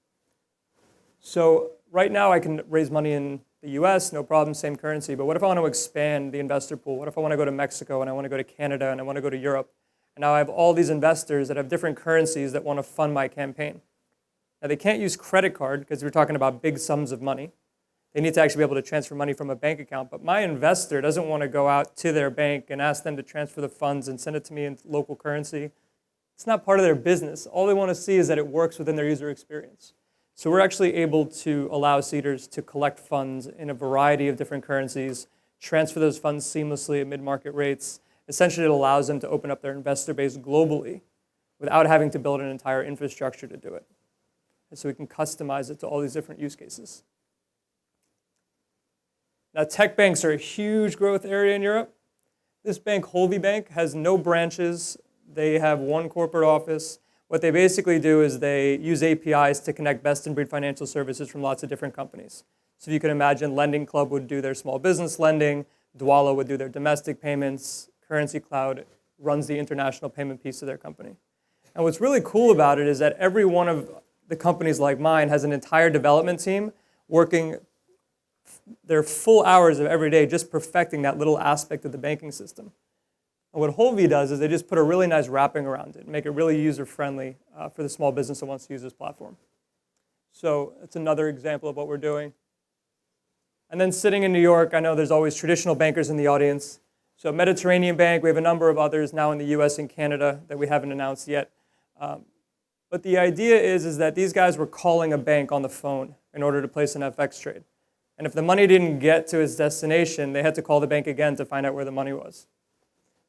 So right now I can raise money in the US, no problem, same currency, but what if I want to expand the investor pool? What if I want to go to Mexico and I want to go to Canada and I want to go to Europe? And now I have all these investors that have different currencies that want to fund my campaign. Now they can't use credit card because we're talking about big sums of money. They need to actually be able to transfer money from a bank account, but my investor doesn't want to go out to their bank and ask them to transfer the funds and send it to me in local currency. It's not part of their business. All they want to see is that it works within their user experience. So we're actually able to allow Seedrs to collect funds in a variety of different currencies, transfer those funds seamlessly at mid-market rates. Essentially, it allows them to open up their investor base globally without having to build an entire infrastructure to do it. And so we can customize it to all these different use cases. Now, tech banks are a huge growth area in Europe. This bank, Holvi Bank, has no branches. They have one corporate office. What they basically do is they use APIs to connect best-in-breed financial services from lots of different companies. So if you can imagine, Lending Club would do their small business lending, Douala would do their domestic payments, Currency Cloud runs the international payment piece of their company. And what's really cool about it is that every one of the companies like mine has an entire development team working their full hours of every day just perfecting that little aspect of the banking system. And what Holvi does is they just put a really nice wrapping around it, make it really user-friendly for the small business that wants to use this platform. So it's another example of what we're doing. And then sitting in New York, I know there's always traditional bankers in the audience. So Mediterranean Bank, we have a number of others now in the US and Canada that we haven't announced yet. But the idea is that these guys were calling a bank on the phone in order to place an FX trade. And if the money didn't get to its destination, they had to call the bank again to find out where the money was.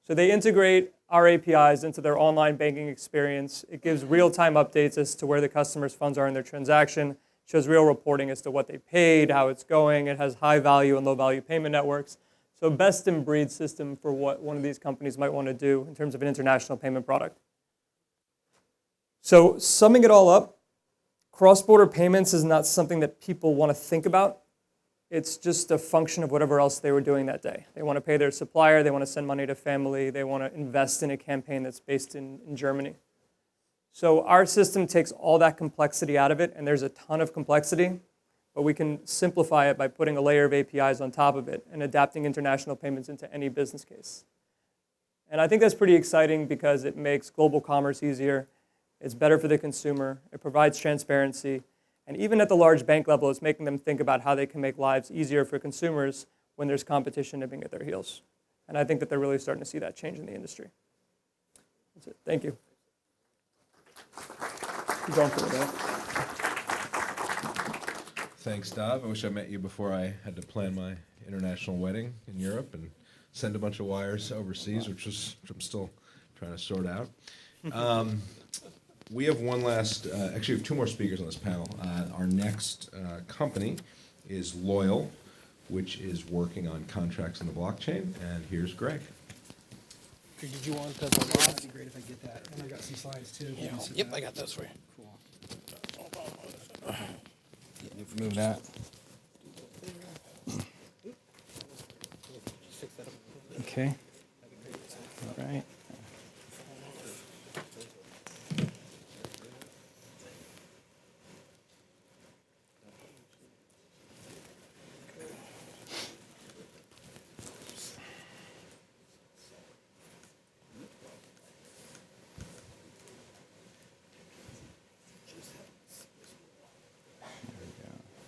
So they integrate our APIs into their online banking experience. It gives real-time updates as to where the customer's funds are in their transaction, shows real reporting as to what they paid, how it's going. It has high-value and low-value payment networks. So best-in-breed system for what one of these companies might want to do in terms of an international payment product. So summing it all up, cross-border payments is not something that people want to think about. It's just a function of whatever else they were doing that day. They want to pay their supplier, they want to send money to family, they want to invest in a campaign that's based in Germany. So our system takes all that complexity out of it, and there's a ton of complexity, but we can simplify it by putting a layer of APIs on top of it and adapting international payments into any business case. And I think that's pretty exciting because it makes global commerce easier, it's better for the consumer, it provides transparency, and even at the large bank level, it's making them think about how they can make lives easier for consumers when there's competition nipping at their heels. And I think that they're really starting to see that change in the industry. That's it. Thank you. Keep going for a minute. Thanks, Dav. I wish I met you before I had to plan my international wedding in Europe and send a bunch of wires overseas, which I'm still trying to sort out. we have one last, actually we have two more speakers on this panel. Our next company is Loyyal, which is working on contracts in the blockchain, and here's Greg. Did you want the live? It'd be great if I get that. And I got some slides too. Yeah. Yep, I got those for you. Cool. Remove that. Okay. All right.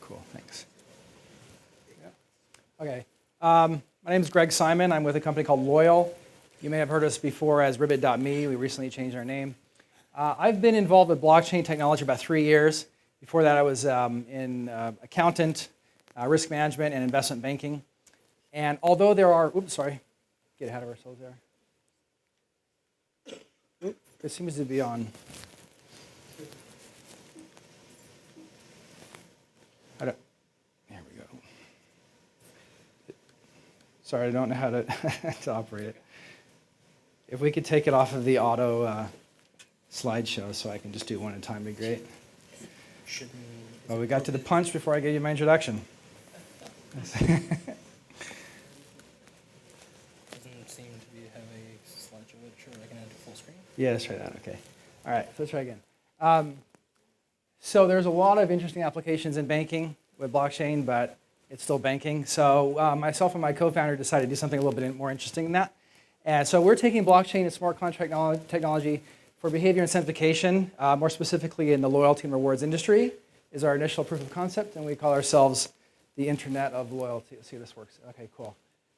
Cool, thanks. Okay. My name is Greg Simon. I'm with a company called Loyyal. You may have heard us before as Ribbit.me. We recently changed our name. I've been involved with blockchain technology about 3 years. Before that, I was in accountant, risk management, and investment banking. And although there are, oops, sorry, get ahead of ourselves there. It seems to be on. There we go. Sorry, I don't know how to, to operate it. If we could take it off of the auto slideshow so I can just do one at a time, would be great. Well, we got to the punch before I gave you my introduction. Doesn't seem to be have a slideshow. Sure, I can add to full screen. Yeah, let's try that. Okay. All right, so let's try again. So there's a lot of interesting applications in banking with blockchain, but it's still banking. So myself and my co-founder decided to do something a little bit more interesting than that. And so we're taking blockchain and smart contract technology for behavior incentivization, more specifically in the loyalty and rewards industry, is our initial proof of concept, and we call ourselves the Internet of Loyalty. Let's see if this works. Okay, cool.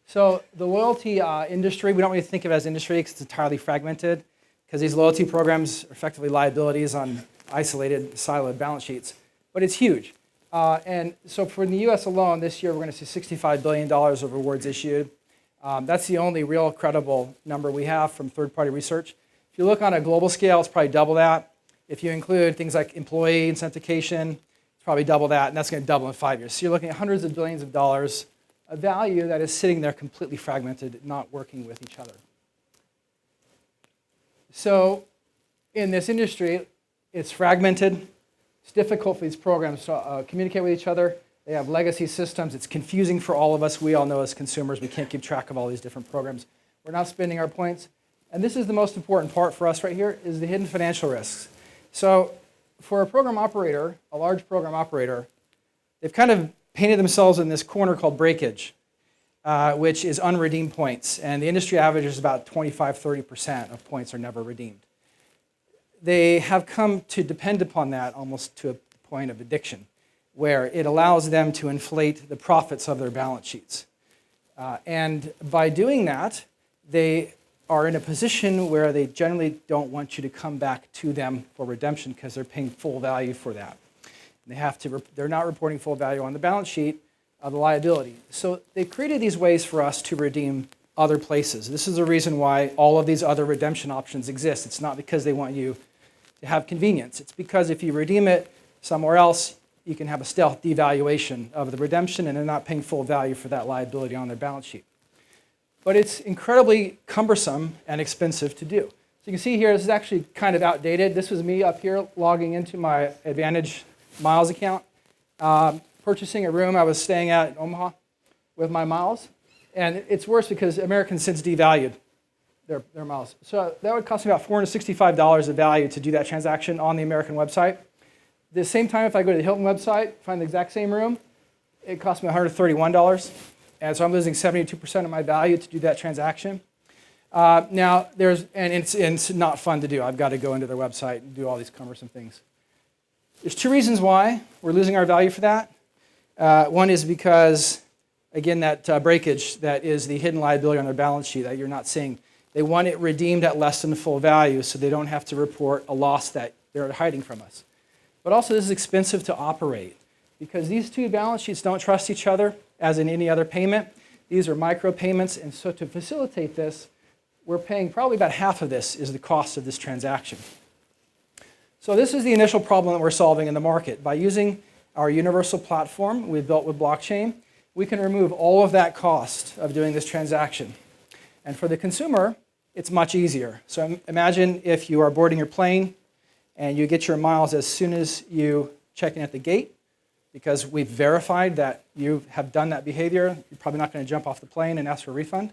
So the loyalty industry, we don't really think of it as industry because it's entirely fragmented, because these loyalty programs are effectively liabilities on isolated, siloed balance sheets. But it's huge. And so for the US alone, this year we're going to see $65 billion of rewards issued. That's the only real credible number we have from third-party research. If you look on a global scale, it's probably double that. If you include things like employee incentivization, it's probably double that, and that's going to double in 5 years. So you're looking at hundreds of billions of dollars of value that is sitting there completely fragmented, not working with each other. So in this industry, it's fragmented. It's difficult for these programs to communicate with each other. They have legacy systems. It's confusing for all of us. We all know as consumers, we can't keep track of all these different programs. We're not spending our points. And this is the most important part for us right here, is the hidden financial risks. So for a program operator, a large program operator, they've kind of painted themselves in this corner called breakage, which is unredeemed points. And the industry average is about 25–30% of points are never redeemed. They have come to depend upon that almost to a point of addiction, where it allows them to inflate the profits of their balance sheets. And by doing that, they are in a position where they generally don't want you to come back to them for redemption because they're paying full value for that. And they're not reporting full value on the balance sheet of the liability. So they've created these ways for us to redeem other places. This is the reason why all of these other redemption options exist. It's not because they want you to have convenience. It's because if you redeem it somewhere else, you can have a stealth devaluation of the redemption, and they're not paying full value for that liability on their balance sheet. But it's incredibly cumbersome and expensive to do. So you can see here, this is actually kind of outdated. This was me up here logging into my Advantage Miles account, purchasing a room I was staying at in Omaha with my miles. And it's worse because Americans since devalued their miles. So that would cost me about $465 of value to do that transaction on the American website. At the same time, if I go to the Hilton website, find the exact same room, it costs me $131. And so I'm losing 72% of my value to do that transaction. Now, it's not fun to do. I've got to go into their website and do all these cumbersome things. There's two reasons why we're losing our value for that. One is because, again, that breakage that is the hidden liability on their balance sheet that you're not seeing. They want it redeemed at less than full value so they don't have to report a loss that they're hiding from us. But also, this is expensive to operate because these two balance sheets don't trust each other as in any other payment. These are micro payments, and so to facilitate this, we're paying probably about half of this is the cost of this transaction. So this is the initial problem that we're solving in the market. By using our universal platform we built with blockchain, we can remove all of that cost of doing this transaction. And for the consumer, it's much easier. So imagine if you are boarding your plane and you get your miles as soon as you check in at the gate, because we've verified that you have done that behavior. You're probably not going to jump off the plane and ask for a refund.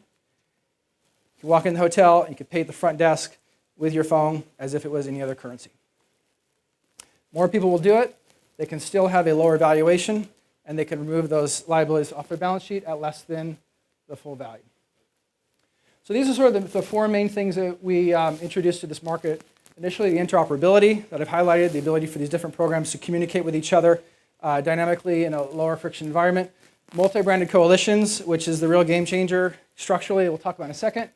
You walk in the hotel and you can pay at the front desk with your phone as if it was any other currency. More people will do it. They can still have a lower valuation, and they can remove those liabilities off their balance sheet at less than the full value. So these are sort of the four main things that we introduced to this market. Initially, the interoperability that I've highlighted, the ability for these different programs to communicate with each other dynamically in a lower friction environment. Multi-branded coalitions, which is the real game changer structurally, we'll talk about in a second.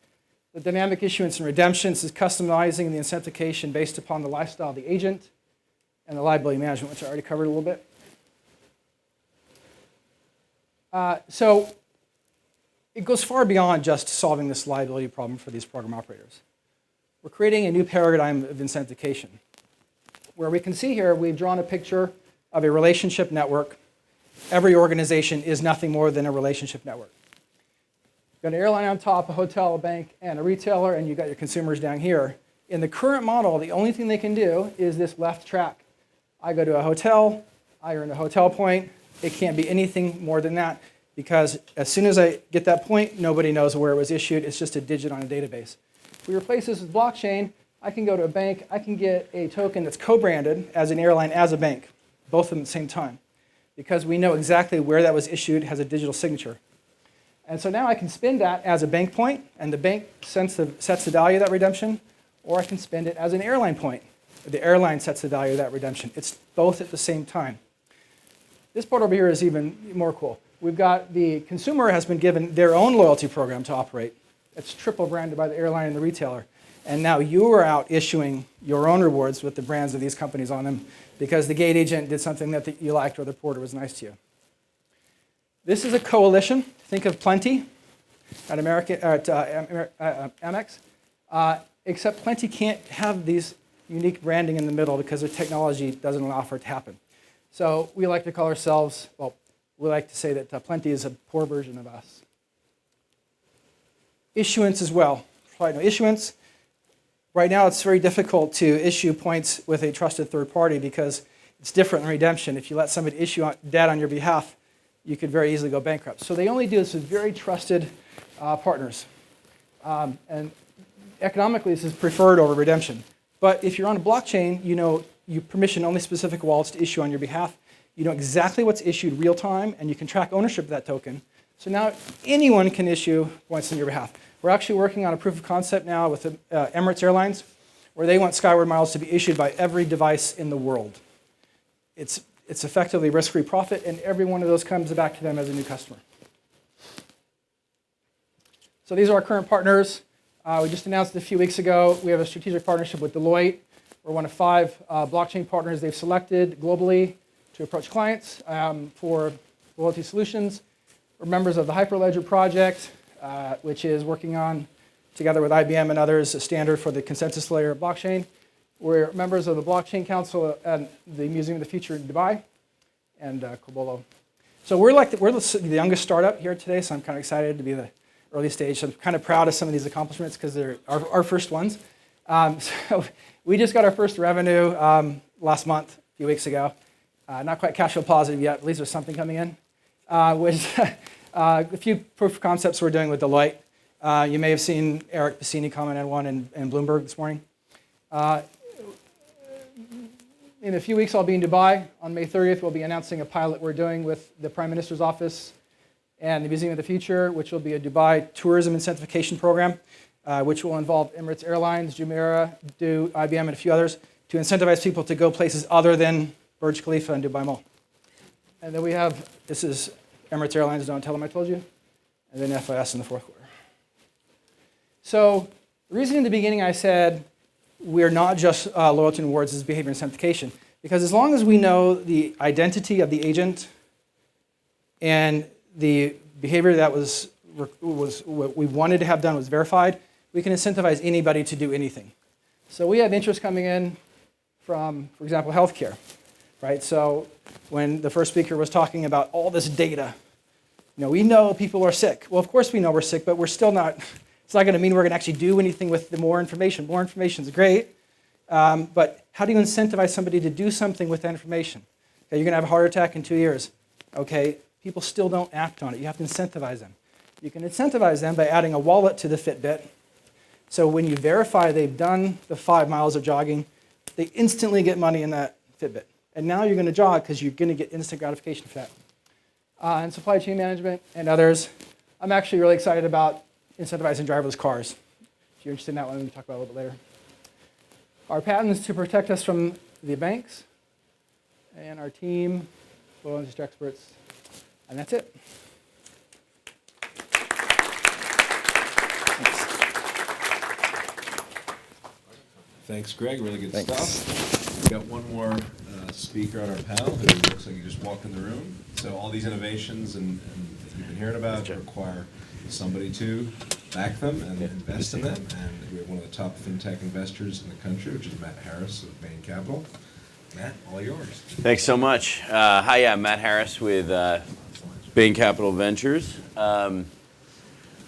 The dynamic issuance and redemption, this is customizing the incentivization based upon the lifestyle of the agent. And the liability management, which I already covered a little bit. So it goes far beyond just solving this liability problem for these program operators. We're creating a new paradigm of incentivization, where we can see here we've drawn a picture of a relationship network. Every organization is nothing more than a relationship network. You've got an airline on top, a hotel, a bank, and a retailer, and you've got your consumers down here. In the current model, the only thing they can do is this left track. I go to a hotel, I earn a hotel point. It can't be anything more than that, because as soon as I get that point, nobody knows where it was issued. It's just a digit on a database. If we replace this with blockchain, I can go to a bank, I can get a token that's co-branded as an airline, as a bank, both of them at the same time, because we know exactly where that was issued, has a digital signature. And so now I can spend that as a bank point, and the bank sets the value of that redemption, or I can spend it as an airline point. The airline sets the value of that redemption. It's both at the same time. This part over here is even more cool. We've got the consumer has been given their own loyalty program to operate. It's triple branded by the airline and the retailer. And now you are out issuing your own rewards with the brands of these companies on them because the gate agent did something that you liked or the porter was nice to you. This is a coalition. Think of Plenty at Amex. Except Plenty can't have these unique branding in the middle because their technology doesn't allow for it to happen. So we like to call ourselves, well, we like to say that Plenty is a poor version of us. Issuance as well. Issuance, right now it's very difficult to issue points with a trusted third party because it's different than redemption. If you let somebody issue debt on your behalf, you could very easily go bankrupt. So they only do this with very trusted partners. And economically, this is preferred over redemption. But if you're on a blockchain, you know you permission only specific wallets to issue on your behalf. You know exactly what's issued real time, and you can track ownership of that token. So now anyone can issue points on your behalf. We're actually working on a proof of concept now with Emirates Airlines, where they want Skyward miles to be issued by every device in the world. It's effectively risk-free profit, and every one of those comes back to them as a new customer. So these are our current partners. We just announced a few weeks ago, we have a strategic partnership with Loyyal. We're one of 5 blockchain partners they've selected globally to approach clients for loyalty solutions. We're members of the Hyperledger project, which is working on, together with IBM and others, a standard for the consensus layer of blockchain. We're members of the Blockchain Council at the Museum of the Future in Dubai and Cobolo. So we're the youngest startup here today, so I'm kind of excited to be the early stage. I'm kind of proud of some of these accomplishments because they're our first ones. So we just got our first revenue last month, a few weeks ago. Not quite cash flow positive yet, at least there's something coming in. With a few proof of concepts we're doing with Loyyal. You may have seen Eric Bassini comment on one in Bloomberg this morning. In a few weeks, I'll be in Dubai. On May 30th, we'll be announcing a pilot we're doing with the Prime Minister's office and the Museum of the Future, which will be a Dubai tourism incentivization program, which will involve Emirates Airlines, Jumeirah, IBM, and a few others to incentivize people to go places other than Burj Khalifa and Dubai Mall. And then we have, this is Emirates Airlines, don't tell them I told you, and then FIS in the 4th quarter. So the reason in the beginning I said we're not just loyalty and rewards as behavior incentivization, because as long as we know the identity of the agent and the behavior that was what we wanted to have done was verified, we can incentivize anybody to do anything. So we have interest coming in from, for example, healthcare, right? So when the first speaker was talking about all this data, we know people are sick. Well, of course we know we're sick, but we're still not, it's not going to mean we're going to actually do anything with the more information. More information is great, but how do you incentivize somebody to do something with that information? Okay, you're going to have a heart attack in 2 years. Okay, people still don't act on it. You have to incentivize them. You can incentivize them by adding a wallet to the Fitbit. So when you verify they've done the 5 miles of jogging, they instantly get money in that Fitbit. And now you're going to jog because you're going to get instant gratification for that. And supply chain management and others. I'm actually really excited about incentivizing driverless cars. If you're interested in that one, we can talk about it a little bit later. Our patents to protect us from the banks, and our team, low industry experts, and that's it. Thanks, Greg. Really good stuff. We've got one more speaker on our panel who looks like he just walked in the room. So all these innovations and that you've been hearing about require somebody to back them and invest in them. And we have one of the top fintech investors in the country, which is Matt Harris of Bain Capital. Matt, all yours. Thanks so much. Hi, I'm Matt Harris with Bain Capital Ventures.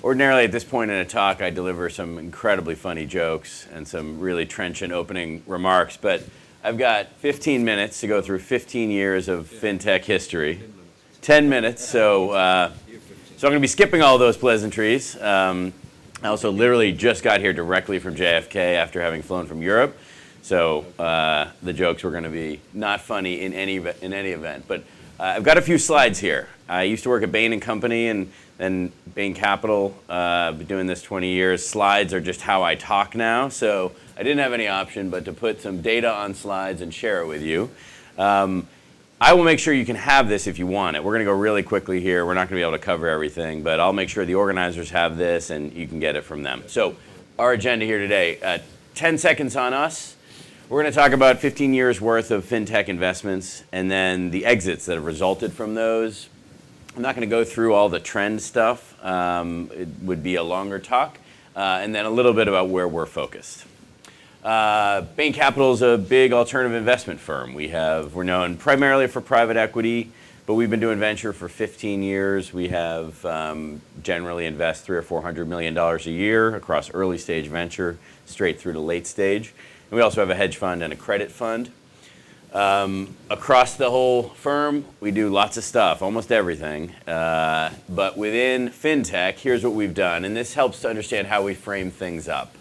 Ordinarily, at this point in a talk, I deliver some incredibly funny jokes and some really trenchant opening remarks, but I've got 15 minutes to go through 15 years of fintech history. 10 minutes, so I'm going to be skipping all those pleasantries. I also literally just got here directly from JFK after having flown from Europe, so the jokes were going to be not funny in any event. But I've got a few slides here. I used to work at Bain & Company and then Bain Capital. I've been doing this 20 years. Slides are just how I talk now, so I didn't have any option but to put some data on slides and share it with you. I will make sure you can have this if you want it. We're going to go really quickly here. We're not going to be able to cover everything, but I'll make sure the organizers have this and you can get it from them. So our agenda here today, 10 seconds on us. We're going to talk about 15 years worth of fintech investments and then the exits that have resulted from those. I'm not going to go through all the trend stuff. It would be a longer talk. And then a little bit about where we're focused. Bain Capital is a big alternative investment firm. We're known primarily for private equity, but we've been doing venture for 15 years. We have generally invest $300 or $400 million a year across early stage venture, straight through to late stage. And we also have a hedge fund and a credit fund. Across the whole firm, we do lots of stuff, almost everything. But within fintech, here's what we've done, and this helps to understand how we frame things up.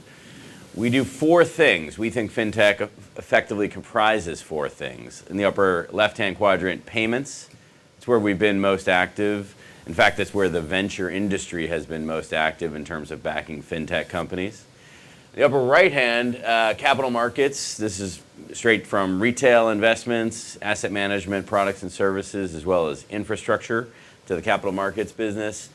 We do 4 things. We think fintech effectively comprises 4 things. In the upper left-hand quadrant, payments. It's where we've been most active. In fact, that's where the venture industry has been most active in terms of backing fintech companies. The upper right-hand, capital markets. This is straight from retail investments, asset management, products and services, as well as infrastructure to the capital markets business.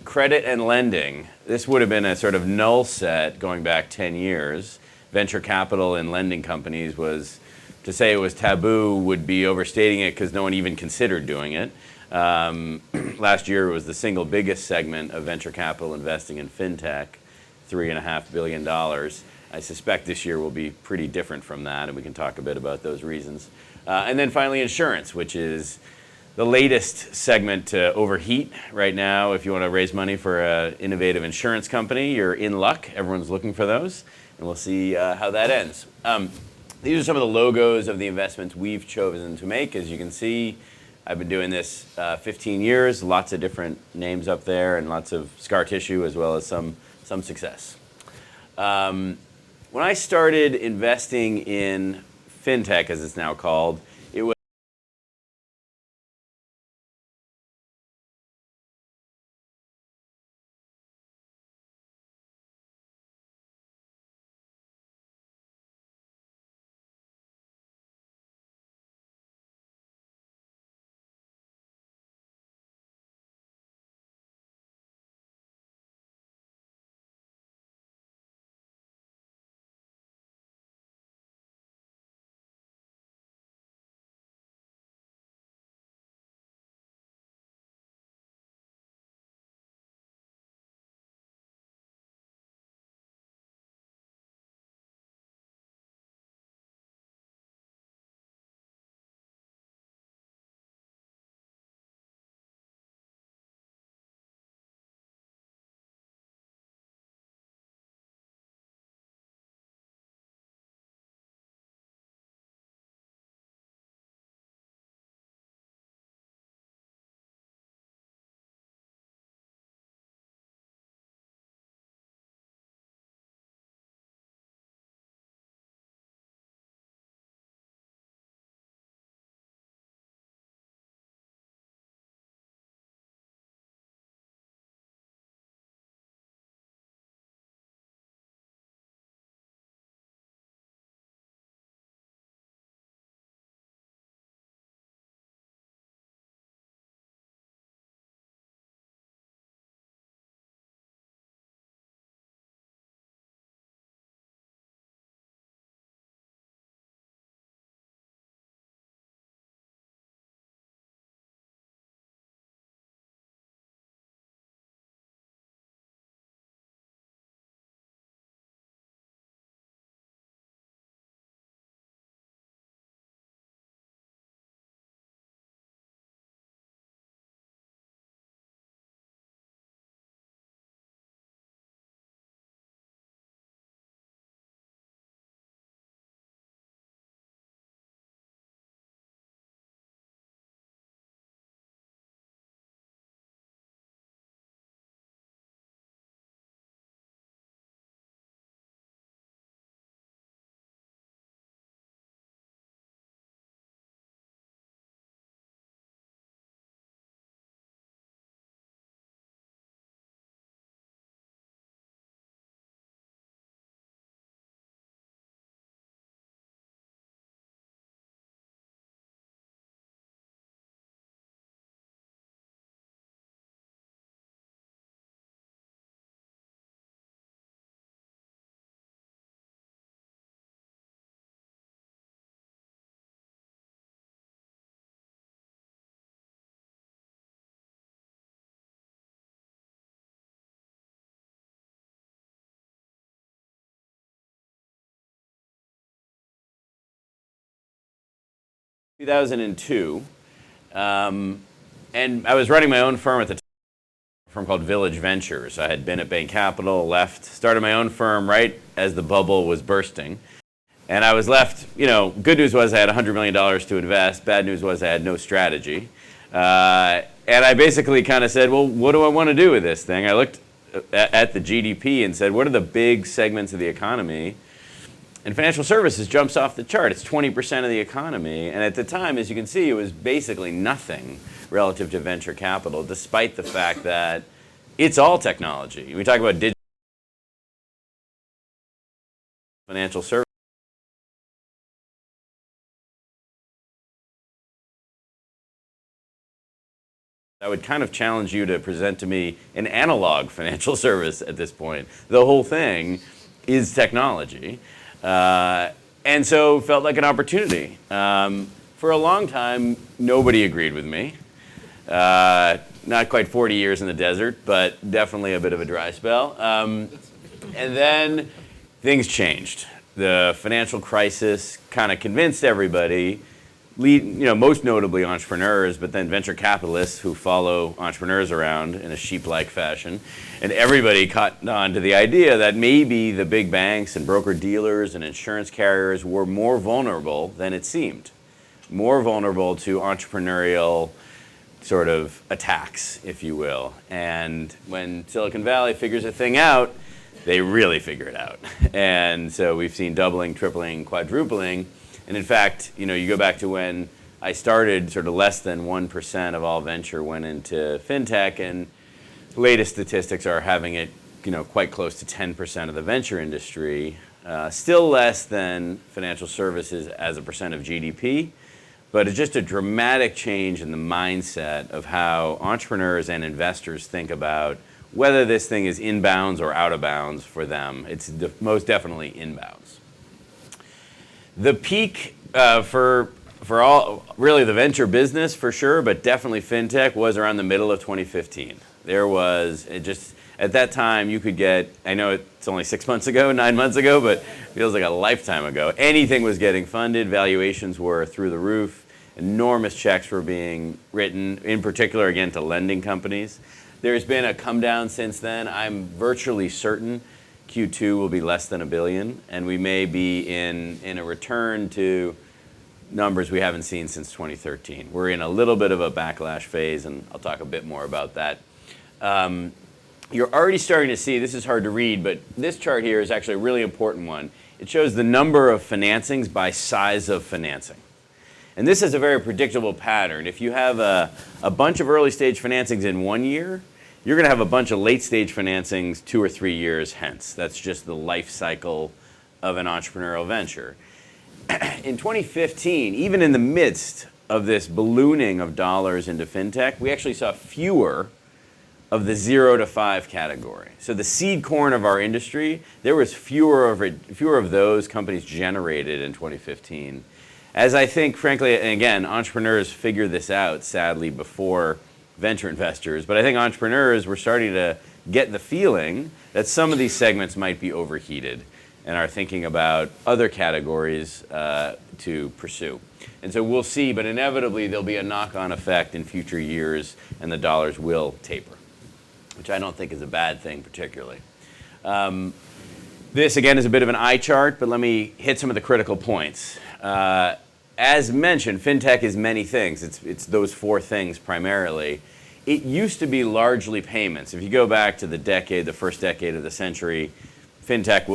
Credit and lending. This would have been a sort of null set going back 10 years. Venture capital in lending companies was, to say it was taboo would be overstating it because no one even considered doing it. Last year it was the single biggest segment of venture capital investing in fintech, $3.5 billion. I suspect this year will be pretty different from that, and we can talk a bit about those reasons. And then finally, insurance, which is the latest segment to overheat right now. If you want to raise money for an innovative insurance company, you're in luck. Everyone's looking for those, and we'll see how that ends. These are some of the logos of the investments we've chosen to make. As you can see, I've been doing this 15 years, lots of different names up there, and lots of scar tissue, as well as some success. When I started investing in fintech, as it's now called, 2002, and I was running my own firm at the time, a firm called Village Ventures. I had been at Bain Capital, left, started my own firm right as the bubble was bursting. And I was left, good news was I had $100 million to invest. Bad news was I had no strategy. And I basically kind of said, well, what do I want to do with this thing? I looked at the GDP and said, what are the big segments of the economy? And financial services jumps off the chart. It's 20% of the economy. And at the time, as you can see, it was basically nothing relative to venture capital, despite the fact that it's all technology. We talk about digital financial services. I would kind of challenge you to present to me an analog financial service at this point. The whole thing is technology. And so felt like an opportunity. For a long time, nobody agreed with me. Not quite 40 years in the desert, but definitely a bit of a dry spell. And then things changed. The financial crisis kind of convinced everybody, most notably entrepreneurs, but then venture capitalists who follow entrepreneurs around in a sheep-like fashion. And everybody caught on to the idea that maybe the big banks and broker-dealers and insurance carriers were more vulnerable than it seemed. More vulnerable to entrepreneurial sort of attacks, if you will. And when Silicon Valley figures a thing out, they really figure it out. And so we've seen doubling, tripling, quadrupling. And in fact, you go back to when I started, sort of less than 1% of all venture went into fintech, and latest statistics are having it, quite close to 10% of the venture industry. Still less than financial services as a percent of GDP, but it's just a dramatic change in the mindset of how entrepreneurs and investors think about whether this thing is inbounds or out of bounds for them. It's most definitely inbounds. The peak for all, really the venture business for sure, but definitely fintech was around the middle of 2015. There was, at that time you could get, I know it's only 6 months ago, 9 months ago, but it feels like a lifetime ago. Anything was getting funded, valuations were through the roof, enormous checks were being written, in particular again to lending companies. There's been a come down since then. I'm virtually certain Q2 will be less than $1 billion, and we may be in a return to numbers we haven't seen since 2013. We're in a little bit of a backlash phase, and I'll talk a bit more about that. You're already starting to see, this is hard to read, but this chart here is actually a really important one. It shows the number of financings by size of financing. And this is a very predictable pattern. If you have a bunch of early stage financings in 1 year, you're going to have a bunch of late-stage financings 2 or 3 years hence. That's just the life cycle of an entrepreneurial venture. In 2015, even in the midst of this ballooning of dollars into fintech, we actually saw fewer of the 0 to 5 category. So the seed corn of our industry, there was fewer of those companies generated in 2015. As I think, frankly, and again, entrepreneurs figured this out, sadly, before venture investors, but I think entrepreneurs were starting to get the feeling that some of these segments might be overheated and are thinking about other categories to pursue. And so we'll see, but inevitably there'll be a knock-on effect in future years and the dollars will taper, which I don't think is a bad thing particularly. This again is a bit of an eye chart, but let me hit some of the critical points. As mentioned, fintech is many things. It's those 4 things primarily. It used to be largely payments. If you go back to the first decade of the century, fintech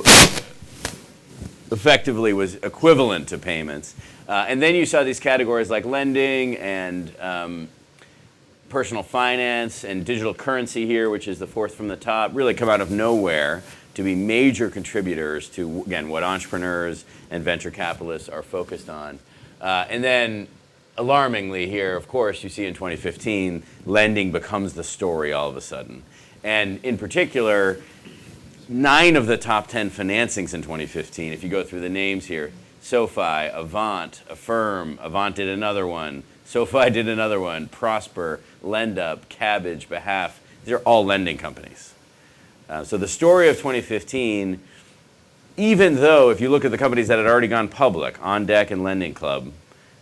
effectively was equivalent to payments. And then you saw these categories like lending and personal finance and digital currency here, which is the 4th from the top, really come out of nowhere to be major contributors to, again, what entrepreneurs and venture capitalists are focused on. And then, alarmingly here, of course, you see in 2015, lending becomes the story all of a sudden. And in particular, 9 of the top 10 financings in 2015, if you go through the names here, SoFi, Avant, Affirm, Avant did another one, SoFi did another one, Prosper, LendUp, Cabbage, Behalf, these are all lending companies. So the story of 2015, even though if you look at the companies that had already gone public, On Deck and Lending Club,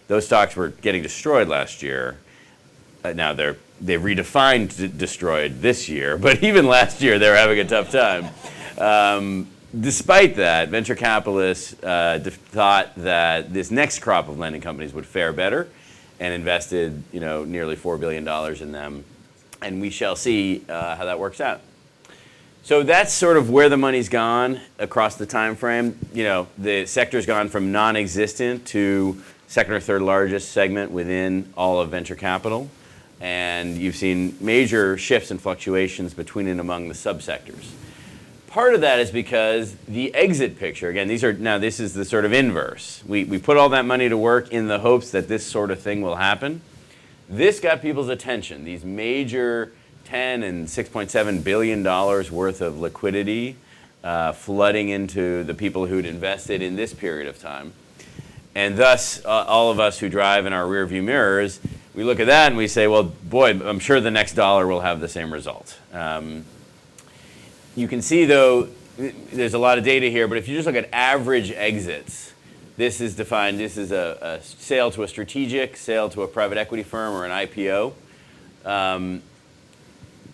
Those stocks were getting destroyed last year. Now they've redefined destroyed this year, but even last year they were having a tough time. Despite that, venture capitalists thought that this next crop of lending companies would fare better, and invested, nearly $4 billion in them, and we shall see how that works out. So that's sort of where the money's gone across the time frame. The sector's gone from non-existent to second or third largest segment within all of venture capital, and you've seen major shifts and fluctuations between and among the subsectors. Part of that is because the exit picture, again, this is the sort of inverse. We put all that money to work in the hopes that this sort of thing will happen. This got people's attention. These major $10 and $6.7 billion worth of liquidity flooding into the people who'd invested in this period of time. And thus, all of us who drive in our rearview mirrors, we look at that and we say, well, boy, I'm sure the next dollar will have the same result. You can see, though, there's a lot of data here, but if you just look at average exits, this is defined, this is a sale to a strategic, sale to a private equity firm, or an IPO.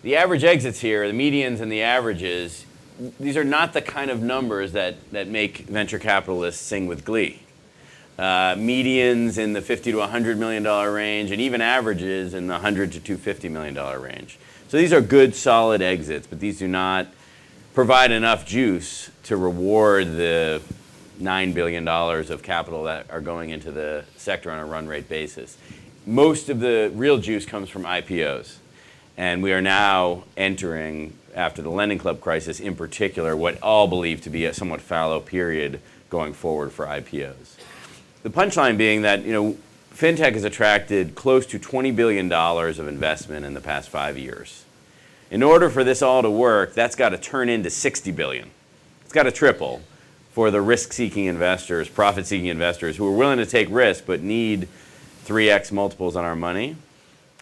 The average exits here, the medians and the averages, these are not the kind of numbers that make venture capitalists sing with glee. Medians in the $50 to $100 million range, and even averages in the $100 to $250 million range. So these are good, solid exits, but these do not provide enough juice to reward the $9 billion of capital that are going into the sector on a run rate basis. Most of the real juice comes from IPOs. And we are now entering, after the lending club crisis in particular, what all believe to be a somewhat fallow period going forward for IPOs. The punchline being that, fintech has attracted close to $20 billion of investment in the past 5 years. In order for this all to work, that's got to turn into $60 billion. It's got to triple for the risk-seeking investors, profit-seeking investors who are willing to take risk but need 3x multiples on our money.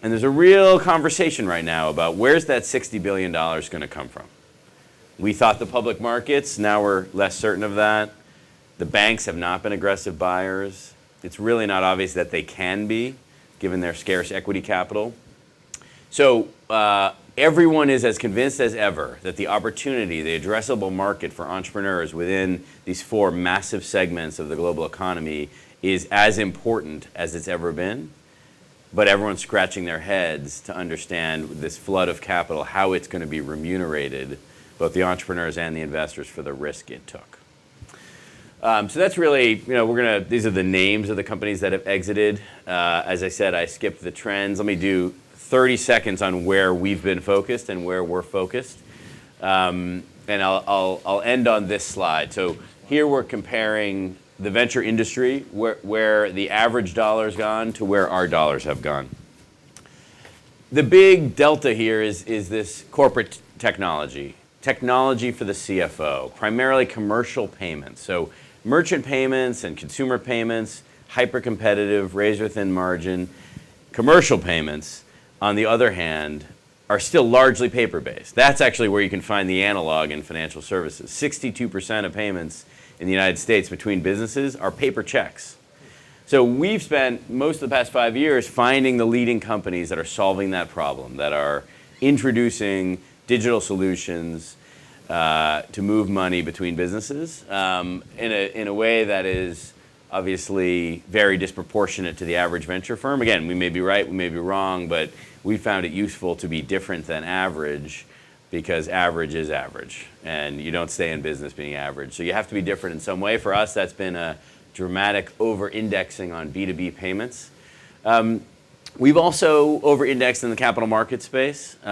And there's a real conversation right now about where's that $60 billion going to come from. We thought the public markets, now we're less certain of that. The banks have not been aggressive buyers. It's really not obvious that they can be, given their scarce equity capital. So everyone is as convinced as ever that the opportunity, the addressable market for entrepreneurs within these 4 massive segments of the global economy is as important as it's ever been. But everyone's scratching their heads to understand this flood of capital, how it's going to be remunerated, both the entrepreneurs and the investors, for the risk it took. So that's really, these are the names of the companies that have exited. As I said, I skipped the trends. Let me do 30 seconds on where we've been focused and where we're focused. And I'll end on this slide. So here we're comparing the venture industry, where the average dollar's gone to where our dollars have gone. The big delta here is this corporate technology for the CFO, primarily commercial payments. So merchant payments and consumer payments, hyper-competitive, razor-thin margin. Commercial payments, on the other hand, are still largely paper-based. That's actually where you can find the analog in financial services. 62% of payments in the United States between businesses are paper checks. So we've spent most of the past 5 years finding the leading companies that are solving that problem, that are introducing digital solutions to move money between businesses in a way that is obviously very disproportionate to the average venture firm. Again, we may be right, we may be wrong, but we found it useful to be different than average, because average is average, and you don't stay in business being average. So you have to be different in some way. For us, that's been a dramatic over-indexing on B2B payments. We've also over-indexed in the capital market space. We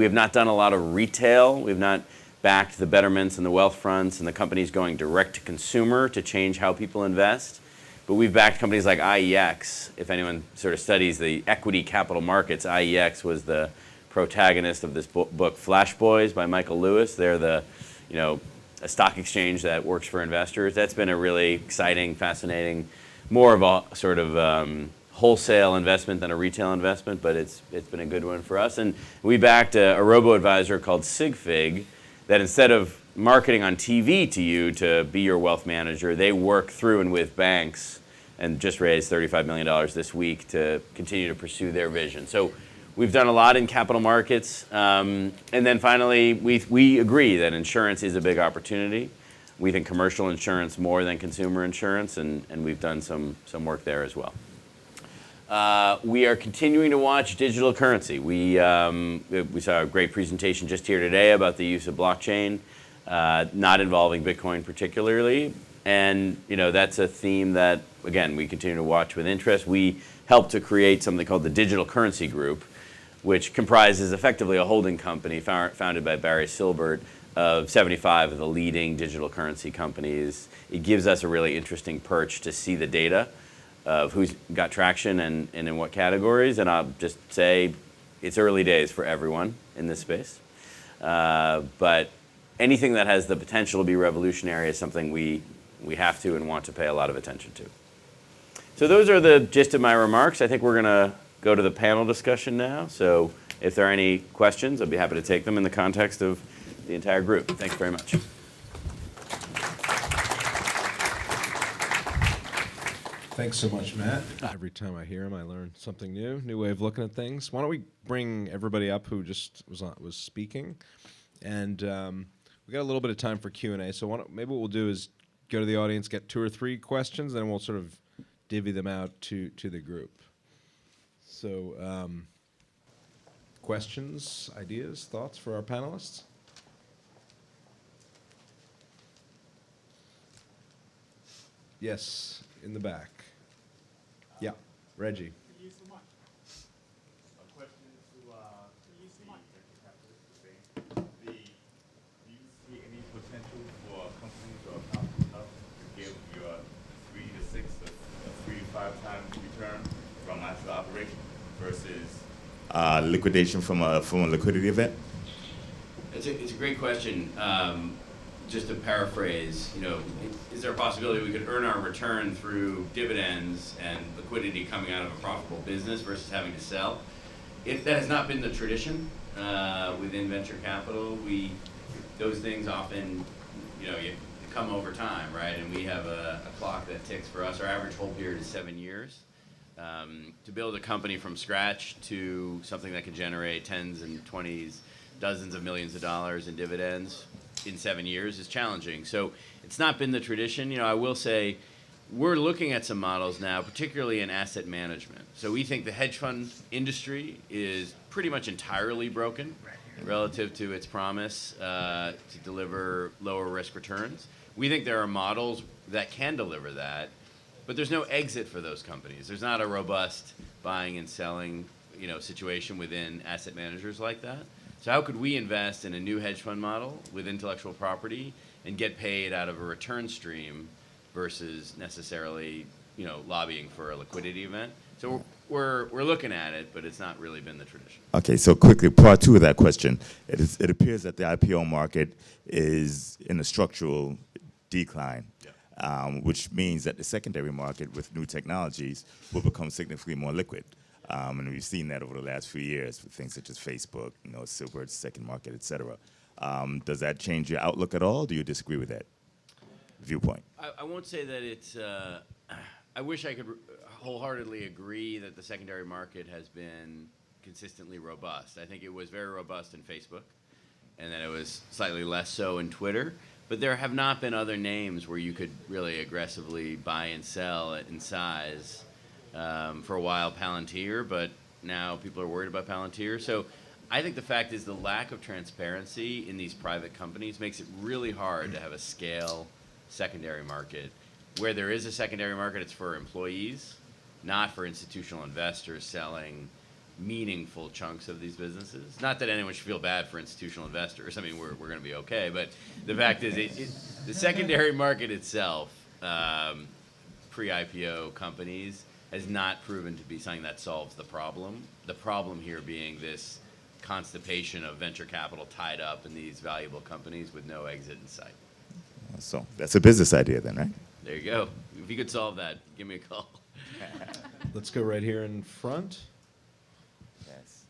have not done a lot of retail. We've not backed the Betterments and the Wealthfronts and the companies going direct to consumer to change how people invest. But we've backed companies like IEX. If anyone sort of studies the equity capital markets, IEX was the protagonist of this book, Flash Boys by Michael Lewis. They're a stock exchange that works for investors. That's been a really exciting, fascinating, more of a sort of wholesale investment than a retail investment, but it's been a good one for us. And we backed a robo-advisor called SigFig that, instead of marketing on TV to you to be your wealth manager, they work through and with banks and just raised $35 million this week to continue to pursue their vision. So we've done a lot in capital markets. And then finally, we agree that insurance is a big opportunity. We think commercial insurance more than consumer insurance, and we've done some work there as well. We are continuing to watch digital currency. We saw a great presentation just here today about the use of blockchain, not involving Bitcoin particularly. And that's a theme that, again, we continue to watch with interest. We helped to create something called the Digital Currency Group, which comprises effectively a holding company founded by Barry Silbert of 75 of the leading digital currency companies. It gives us a really interesting perch to see the data of who's got traction and in what categories. And I'll just say it's early days for everyone in this space. But anything that has the potential to be revolutionary is something we have to and want to pay a lot of attention to. So those are the gist of my remarks. I think we're going to go to the panel discussion now. So if there are any questions, I'd be happy to take them in the context of the entire group. Thanks very much. Thanks so much, Matt. Every time I hear him, I learn something new way of looking at things. Why don't we bring everybody up who just was speaking, and we got a little bit of time for Q&A. So maybe what we'll do is go to the audience, get 2 or 3 questions, then we'll sort of divvy them out to the group. So, questions, ideas, thoughts for our panelists? Yes, in the back. Yeah, Reggie. See any potential for companies or companies to give you a 3 to 6 or 3 to 5 times return from actual operation versus liquidation from a liquidity event? It's a great question. Just to paraphrase, is there a possibility we could earn our return through dividends and liquidity coming out of a profitable business versus having to sell? That has not been the tradition within venture capital. Those things often, you come over time, right? And we have a clock that ticks for us. Our average hold period is 7 years. To build a company from scratch to something that can generate tens and 20s, dozens of millions of dollars in dividends in 7 years is challenging. So it's not been the tradition. I will say we're looking at some models now, particularly in asset management. So we think the hedge fund industry is pretty much entirely broken relative to its promise to deliver lower risk returns. We think there are models that can deliver that, but there's no exit for those companies. There's not a robust buying and selling, situation within asset managers like that. So how could we invest in a new hedge fund model with intellectual property and get paid out of a return stream versus necessarily, lobbying for a liquidity event? So we're looking at it, but it's not really been the tradition. Okay, so quickly, part 2 of that question. It appears that the IPO market is in a structural decline, which means that the secondary market with new technologies will become significantly more liquid. And we've seen that over the last few years with things such as Facebook, Silver's second market, et cetera. Does that change your outlook at all? Do you disagree with that viewpoint? I won't say that it's, I wish I could wholeheartedly agree that the secondary market has been consistently robust. I think it was very robust in Facebook, and then it was slightly less so in Twitter. But there have not been other names where you could really aggressively buy and sell in size. For a while, Palantir, but now people are worried about Palantir. So I think the fact is the lack of transparency in these private companies makes it really hard to have a scale secondary market. Where there is a secondary market, it's for employees, not for institutional investors selling meaningful chunks of these businesses. Not that anyone should feel bad for institutional investors. I mean, we're going to be okay. But the fact is the secondary market itself, pre-IPO companies, has not proven to be something that solves the problem. The problem here being this constipation of venture capital tied up in these valuable companies with no exit in sight. So that's a business idea then, right? There you go. If you could solve that, give me a call. Let's go right here in front. Yes.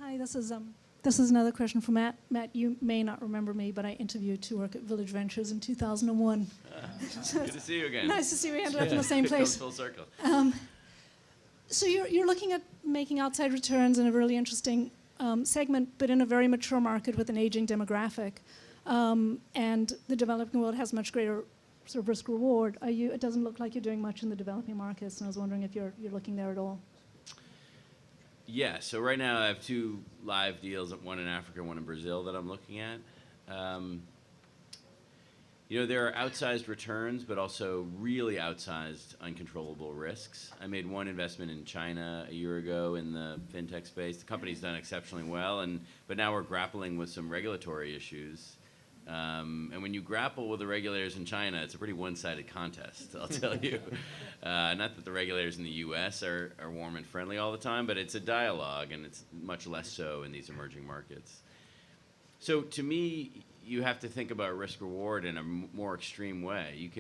Hi, this is This is another question for Matt. Matt, you may not remember me, but I interviewed to work at Village Ventures in 2001. Good to see you again. Nice to see we ended up in the same place. Full circle. So you're looking at making outside returns in a really interesting segment, but in a very mature market with an aging demographic. And the developing world has much greater sort of risk reward. It doesn't look like you're doing much in the developing markets, and I was wondering if you're looking there at all. Yeah, so right now I have 2 live deals, one in Africa, one in Brazil that I'm looking at. There are outsized returns, but also really outsized uncontrollable risks. I made one investment in China a year ago in the fintech space. The company's done exceptionally well, but now we're grappling with some regulatory issues. And when you grapple with the regulators in China, it's a pretty one-sided contest, I'll tell you. Not that the regulators in the US are warm and friendly all the time, but it's a dialogue, and it's much less so in these emerging markets. So to me, you have to think about risk-reward in a more extreme way.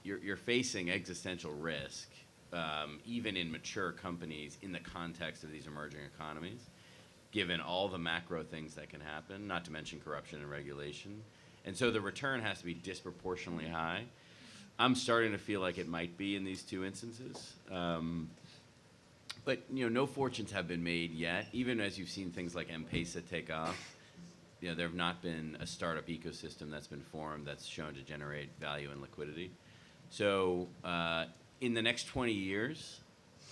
You're facing existential risk, even in mature companies, in the context of these emerging economies, given all the macro things that can happen, not to mention corruption and regulation. And so the return has to be disproportionately high. I'm starting to feel like it might be in these 2 instances. But no fortunes have been made yet. Even as you've seen things like M-Pesa take off, there have not been a startup ecosystem that's been formed that's shown to generate value and liquidity. So in the next 20 years,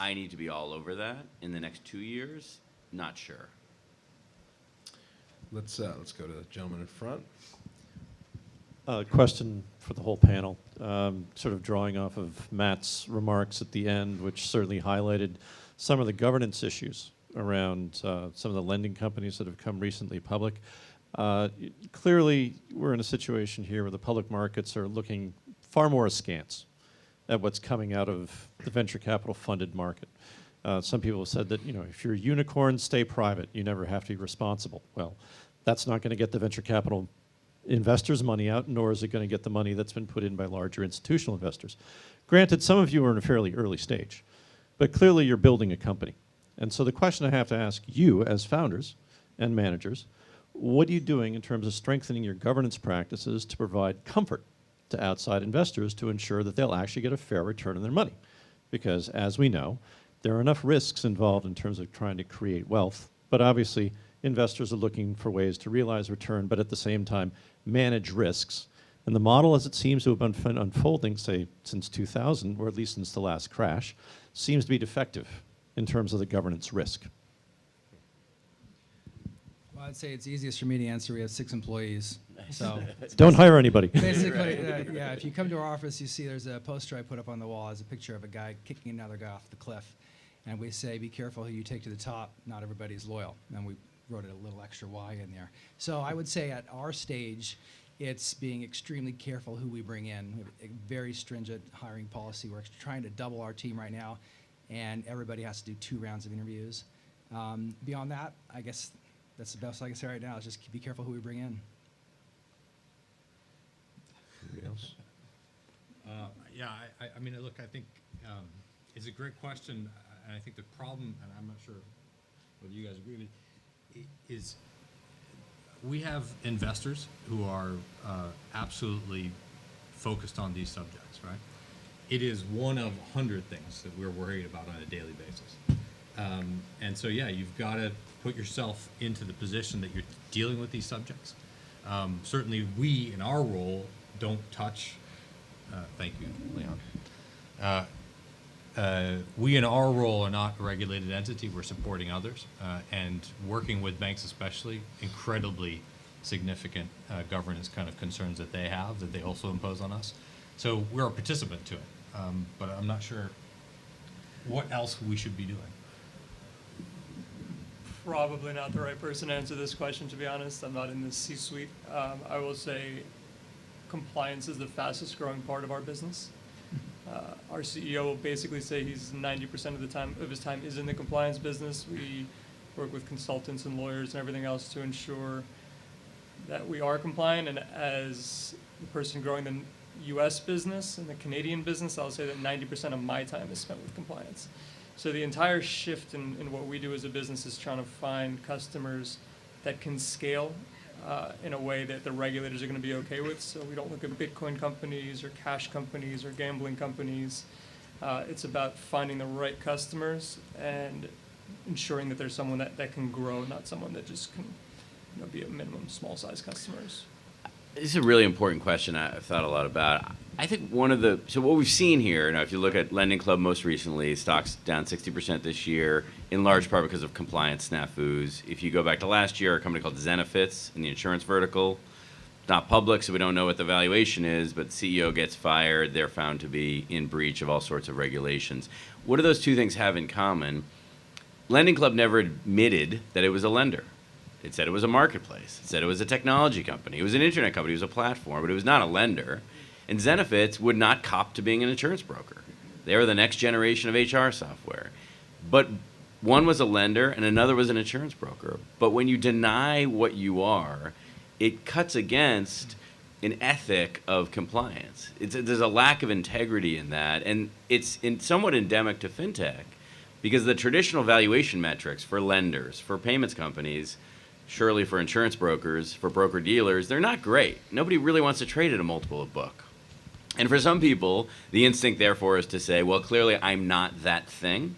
I need to be all over that. In the next 2 years, not sure. Let's go to the gentleman in front. Question for the whole panel, sort of drawing off of Matt's remarks at the end, which certainly highlighted some of the governance issues around some of the lending companies that have come recently public. Clearly, we're in a situation here where the public markets are looking far more askance at what's coming out of the venture capital funded market. Some people have said that if you're a unicorn, stay private. You never have to be responsible. Well, that's not going to get the venture capital investors' money out, nor is it going to get the money that's been put in by larger institutional investors. Granted, some of you are in a fairly early stage, but clearly you're building a company. And so the question I have to ask you as founders and managers, what are you doing in terms of strengthening your governance practices to provide comfort to outside investors to ensure that they'll actually get a fair return on their money? Because as we know, there are enough risks involved in terms of trying to create wealth, but obviously investors are looking for ways to realize return, but at the same time manage risks. And the model, as it seems to have been unfolding, say, since 2000, or at least since the last crash, seems to be defective in terms of the governance risk. Well, I'd say it's easiest for me to answer. We have 6 employees. So Don't hire anybody. basically, yeah, if you come to our office, you see there's a poster I put up on the wall as a picture of a guy kicking another guy off the cliff. And we say, be careful who you take to the top. Not everybody's loyal. And we wrote a little extra Y in there. So I would say at our stage, it's being extremely careful who we bring in. We have a very stringent hiring policy. We're trying to double our team right now, and everybody has to do 2 rounds of interviews. Beyond that, I guess that's the best I can say right now, is just be careful who we bring in. Anybody else? I mean, look, I think it's a great question, and I think the problem, and I'm not sure whether you guys agree with me, is we have investors who are absolutely focused on these subjects, right? It is one of 100 things that we're worried about on a daily basis. And so, yeah, you've got to put yourself into the position that you're dealing with these subjects. Certainly, we, in our role, don't touch. Thank you, Leon. We, in our role, are not a regulated entity. We're supporting others and working with banks, especially, incredibly significant governance kind of concerns that they have that they also impose on us. So we're a participant to it, but I'm not sure what else we should be doing. Probably not the right person to answer this question, to be honest. I'm not in the C-suite. I will say compliance is the fastest growing part of our business. Our CEO will basically say he's 90% of his time is in the compliance business. We work with consultants and lawyers and everything else to ensure that we are compliant. And as the person growing the U.S. business and the Canadian business, I'll say that 90% of my time is spent with compliance. So the entire shift in what we do as a business is trying to find customers that can scale in a way that the regulators are going to be okay with. So we don't look at Bitcoin companies or cash companies or gambling companies. It's about finding the right customers and ensuring that there's someone that can grow, not someone that just can be at minimum small size customers. This is a really important question I've thought a lot about. I think so what we've seen here, if you look at Lending Club most recently, stocks down 60% this year, in large part because of compliance snafus. If you go back to last year, a company called Zenefits in the insurance vertical, not public, so we don't know what the valuation is, but the CEO gets fired. They're found to be in breach of all sorts of regulations. What do those two things have in common? Lending Club never admitted that it was a lender. It said it was a marketplace. It said it was a technology company. It was an internet company. It was a platform, but it was not a lender. And Zenefits would not cop to being an insurance broker. They were the next generation of HR software. But one was a lender and another was an insurance broker. But when you deny what you are, it cuts against an ethic of compliance. There's a lack of integrity in that, and it's somewhat endemic to fintech, because the traditional valuation metrics for lenders, for payments companies, surely for insurance brokers, for broker-dealers, they're not great. Nobody really wants to trade at a multiple of book. And for some people, the instinct, therefore, is to say, well, clearly I'm not that thing.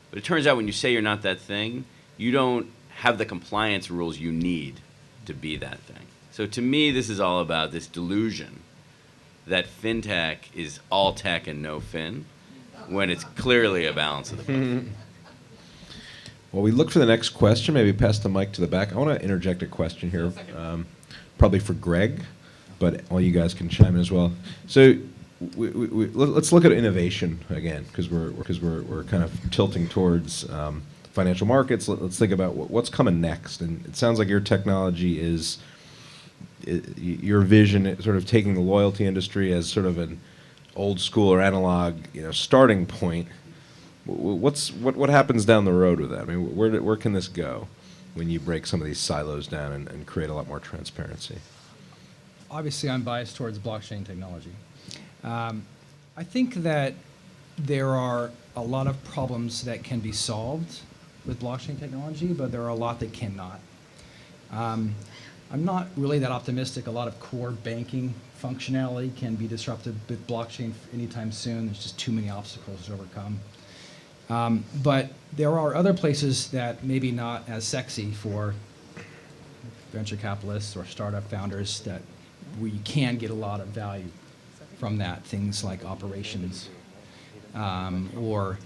But it turns out when you say you're not that thing, you don't have the compliance rules you need to be that thing. So to me, this is all about this delusion that fintech is all tech and no fin, when it's clearly a balance of the both. Well, we look for the next question. Maybe pass the mic to the back. I want to interject a question here, probably for Greg, but all you guys can chime in as well. So let's look at innovation again, because we're kind of tilting towards financial markets. Let's think about what's coming next. And it sounds like your technology is your vision, sort of taking the loyalty industry as sort of an old school or analog, starting point. What happens down the road with that? I mean, where can this go when you break some of these silos down and create a lot more transparency? Obviously, I'm biased towards blockchain technology. I think that there are a lot of problems that can be solved with blockchain technology, but there are a lot that cannot. I'm not really that optimistic. A lot of core banking functionality can be disrupted with blockchain anytime soon. There's just too many obstacles to overcome. But there are other places that maybe not as sexy for venture capitalists or startup founders that where you can get a lot of value from that. Things like operations or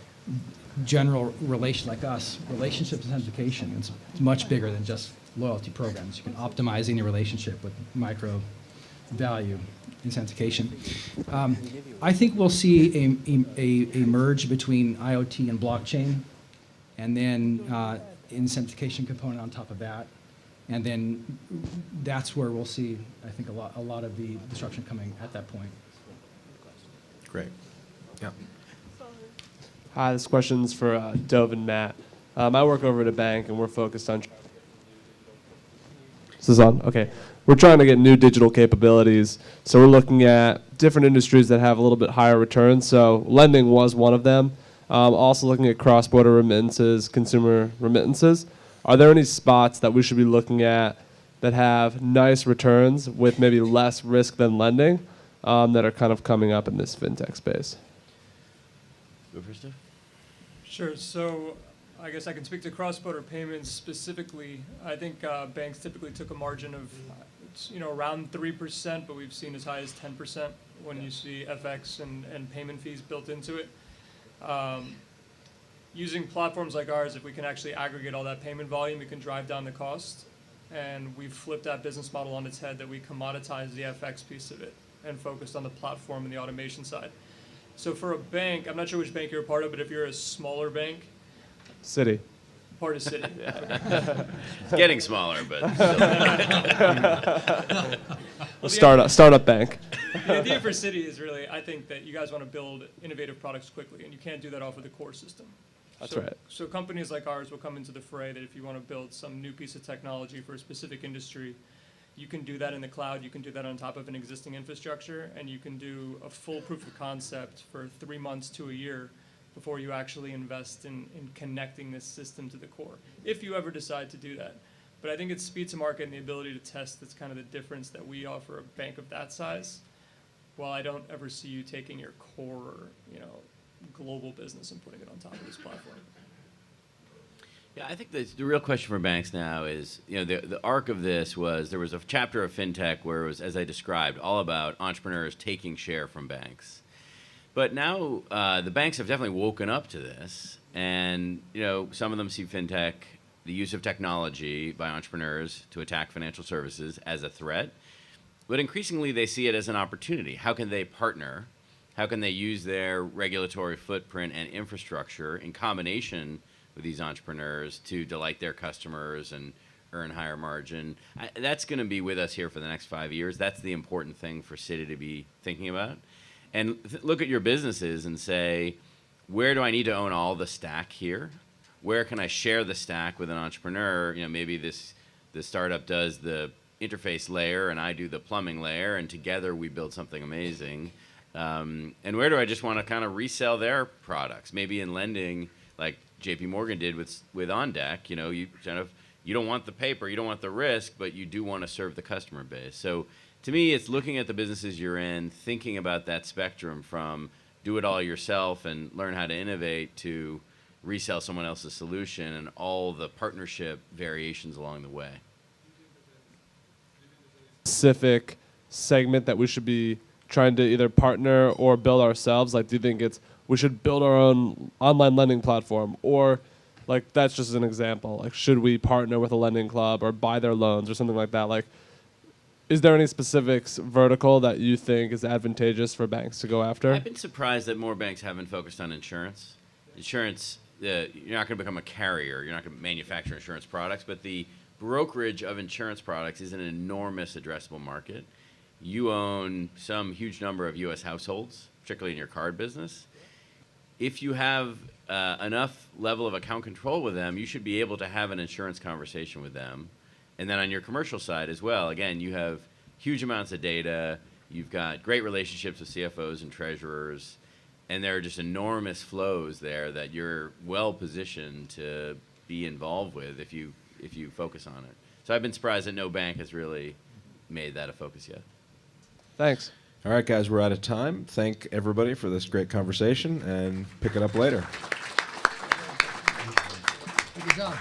general like us, relationship authentication. It's much bigger than just loyalty programs. You can optimize any relationship with micro value authentication. I think we'll see a merge between IoT and blockchain, and then authentication component on top of that, and then that's where we'll see, I think, a lot of the disruption coming at that point. Great. Yeah. Hi, this question's for Dove and Matt. I work over at a bank, and we're focused on. This is on? Okay. We're trying to get new digital capabilities, so we're looking at different industries that have a little bit higher returns. So lending was one of them. Also looking at cross-border remittances, consumer remittances. Are there any spots that we should be looking at that have nice returns with maybe less risk than lending that are kind of coming up in this fintech space? Go first, Steve. Sure. So I guess I can speak to cross-border payments specifically. I think banks typically took a margin of around 3%, but we've seen as high as 10% when you see FX and payment fees built into it. Using platforms like ours, if we can actually aggregate all that payment volume, we can drive down the cost. And we've flipped that business model on its head, that we commoditize the FX piece of it and focused on the platform and the automation side. So for a bank, I'm not sure which bank you're a part of, but if you're a smaller bank, Citi. Part of Citi. It's getting smaller, but still. Startup bank. The idea for Citi is really, I think that you guys want to build innovative products quickly, and you can't do that off of the core system. That's right. So companies like ours will come into the fray that if you want to build some new piece of technology for a specific industry, you can do that in the cloud, you can do that on top of an existing infrastructure, and you can do a full proof of concept for 3 months to a year before you actually invest in connecting this system to the core, if you ever decide to do that. But I think it's speed to market and the ability to test that's kind of the difference that we offer a bank of that size. While I don't ever see you taking your core, global business and putting it on top of this platform. Yeah, I think the real question for banks now is, the arc of this was there was a chapter of FinTech where it was, as I described, all about entrepreneurs taking share from banks. But now the banks have definitely woken up to this, and some of them see FinTech, the use of technology by entrepreneurs to attack financial services, as a threat. But increasingly they see it as an opportunity. How can they partner? How can they use their regulatory footprint and infrastructure in combination with these entrepreneurs to delight their customers and earn higher margin? That's going to be with us here for the next 5 years. That's the important thing for Citi to be thinking about. And look at your businesses and say, where do I need to own all the stack here? Where can I share the stack with an entrepreneur? Maybe the startup does the interface layer and I do the plumbing layer, and together we build something amazing. And where do I just want to kind of resell their products? Maybe in lending, like JP Morgan did with OnDeck, you don't want the paper, you don't want the risk, but you do want to serve the customer base. So to me, it's looking at the businesses you're in, thinking about that spectrum from do it all yourself and learn how to innovate to resell someone else's solution and all the partnership variations along the way. Specific segment that we should be trying to either partner or build ourselves? Like, do you think we should build our own online lending platform, or like that's just an example? Like, should we partner with a lending club or buy their loans or something like that? Like, is there any specifics vertical that you think is advantageous for banks to go after? I've been surprised that more banks haven't focused on insurance. Insurance, you're not going to become a carrier. You're not going to manufacture insurance products, but the brokerage of insurance products is an enormous addressable market. You own some huge number of U.S. households, particularly in your card business. If you have enough level of account control with them, you should be able to have an insurance conversation with them. And then on your commercial side as well, again, you have huge amounts of data. You've got great relationships with CFOs and treasurers. And there are just enormous flows there that you're well positioned to be involved with if you focus on it. So I've been surprised that no bank has really made that a focus yet. Thanks. All right, guys, we're out of time. Thank everybody for this great conversation, and pick it up later. Good job.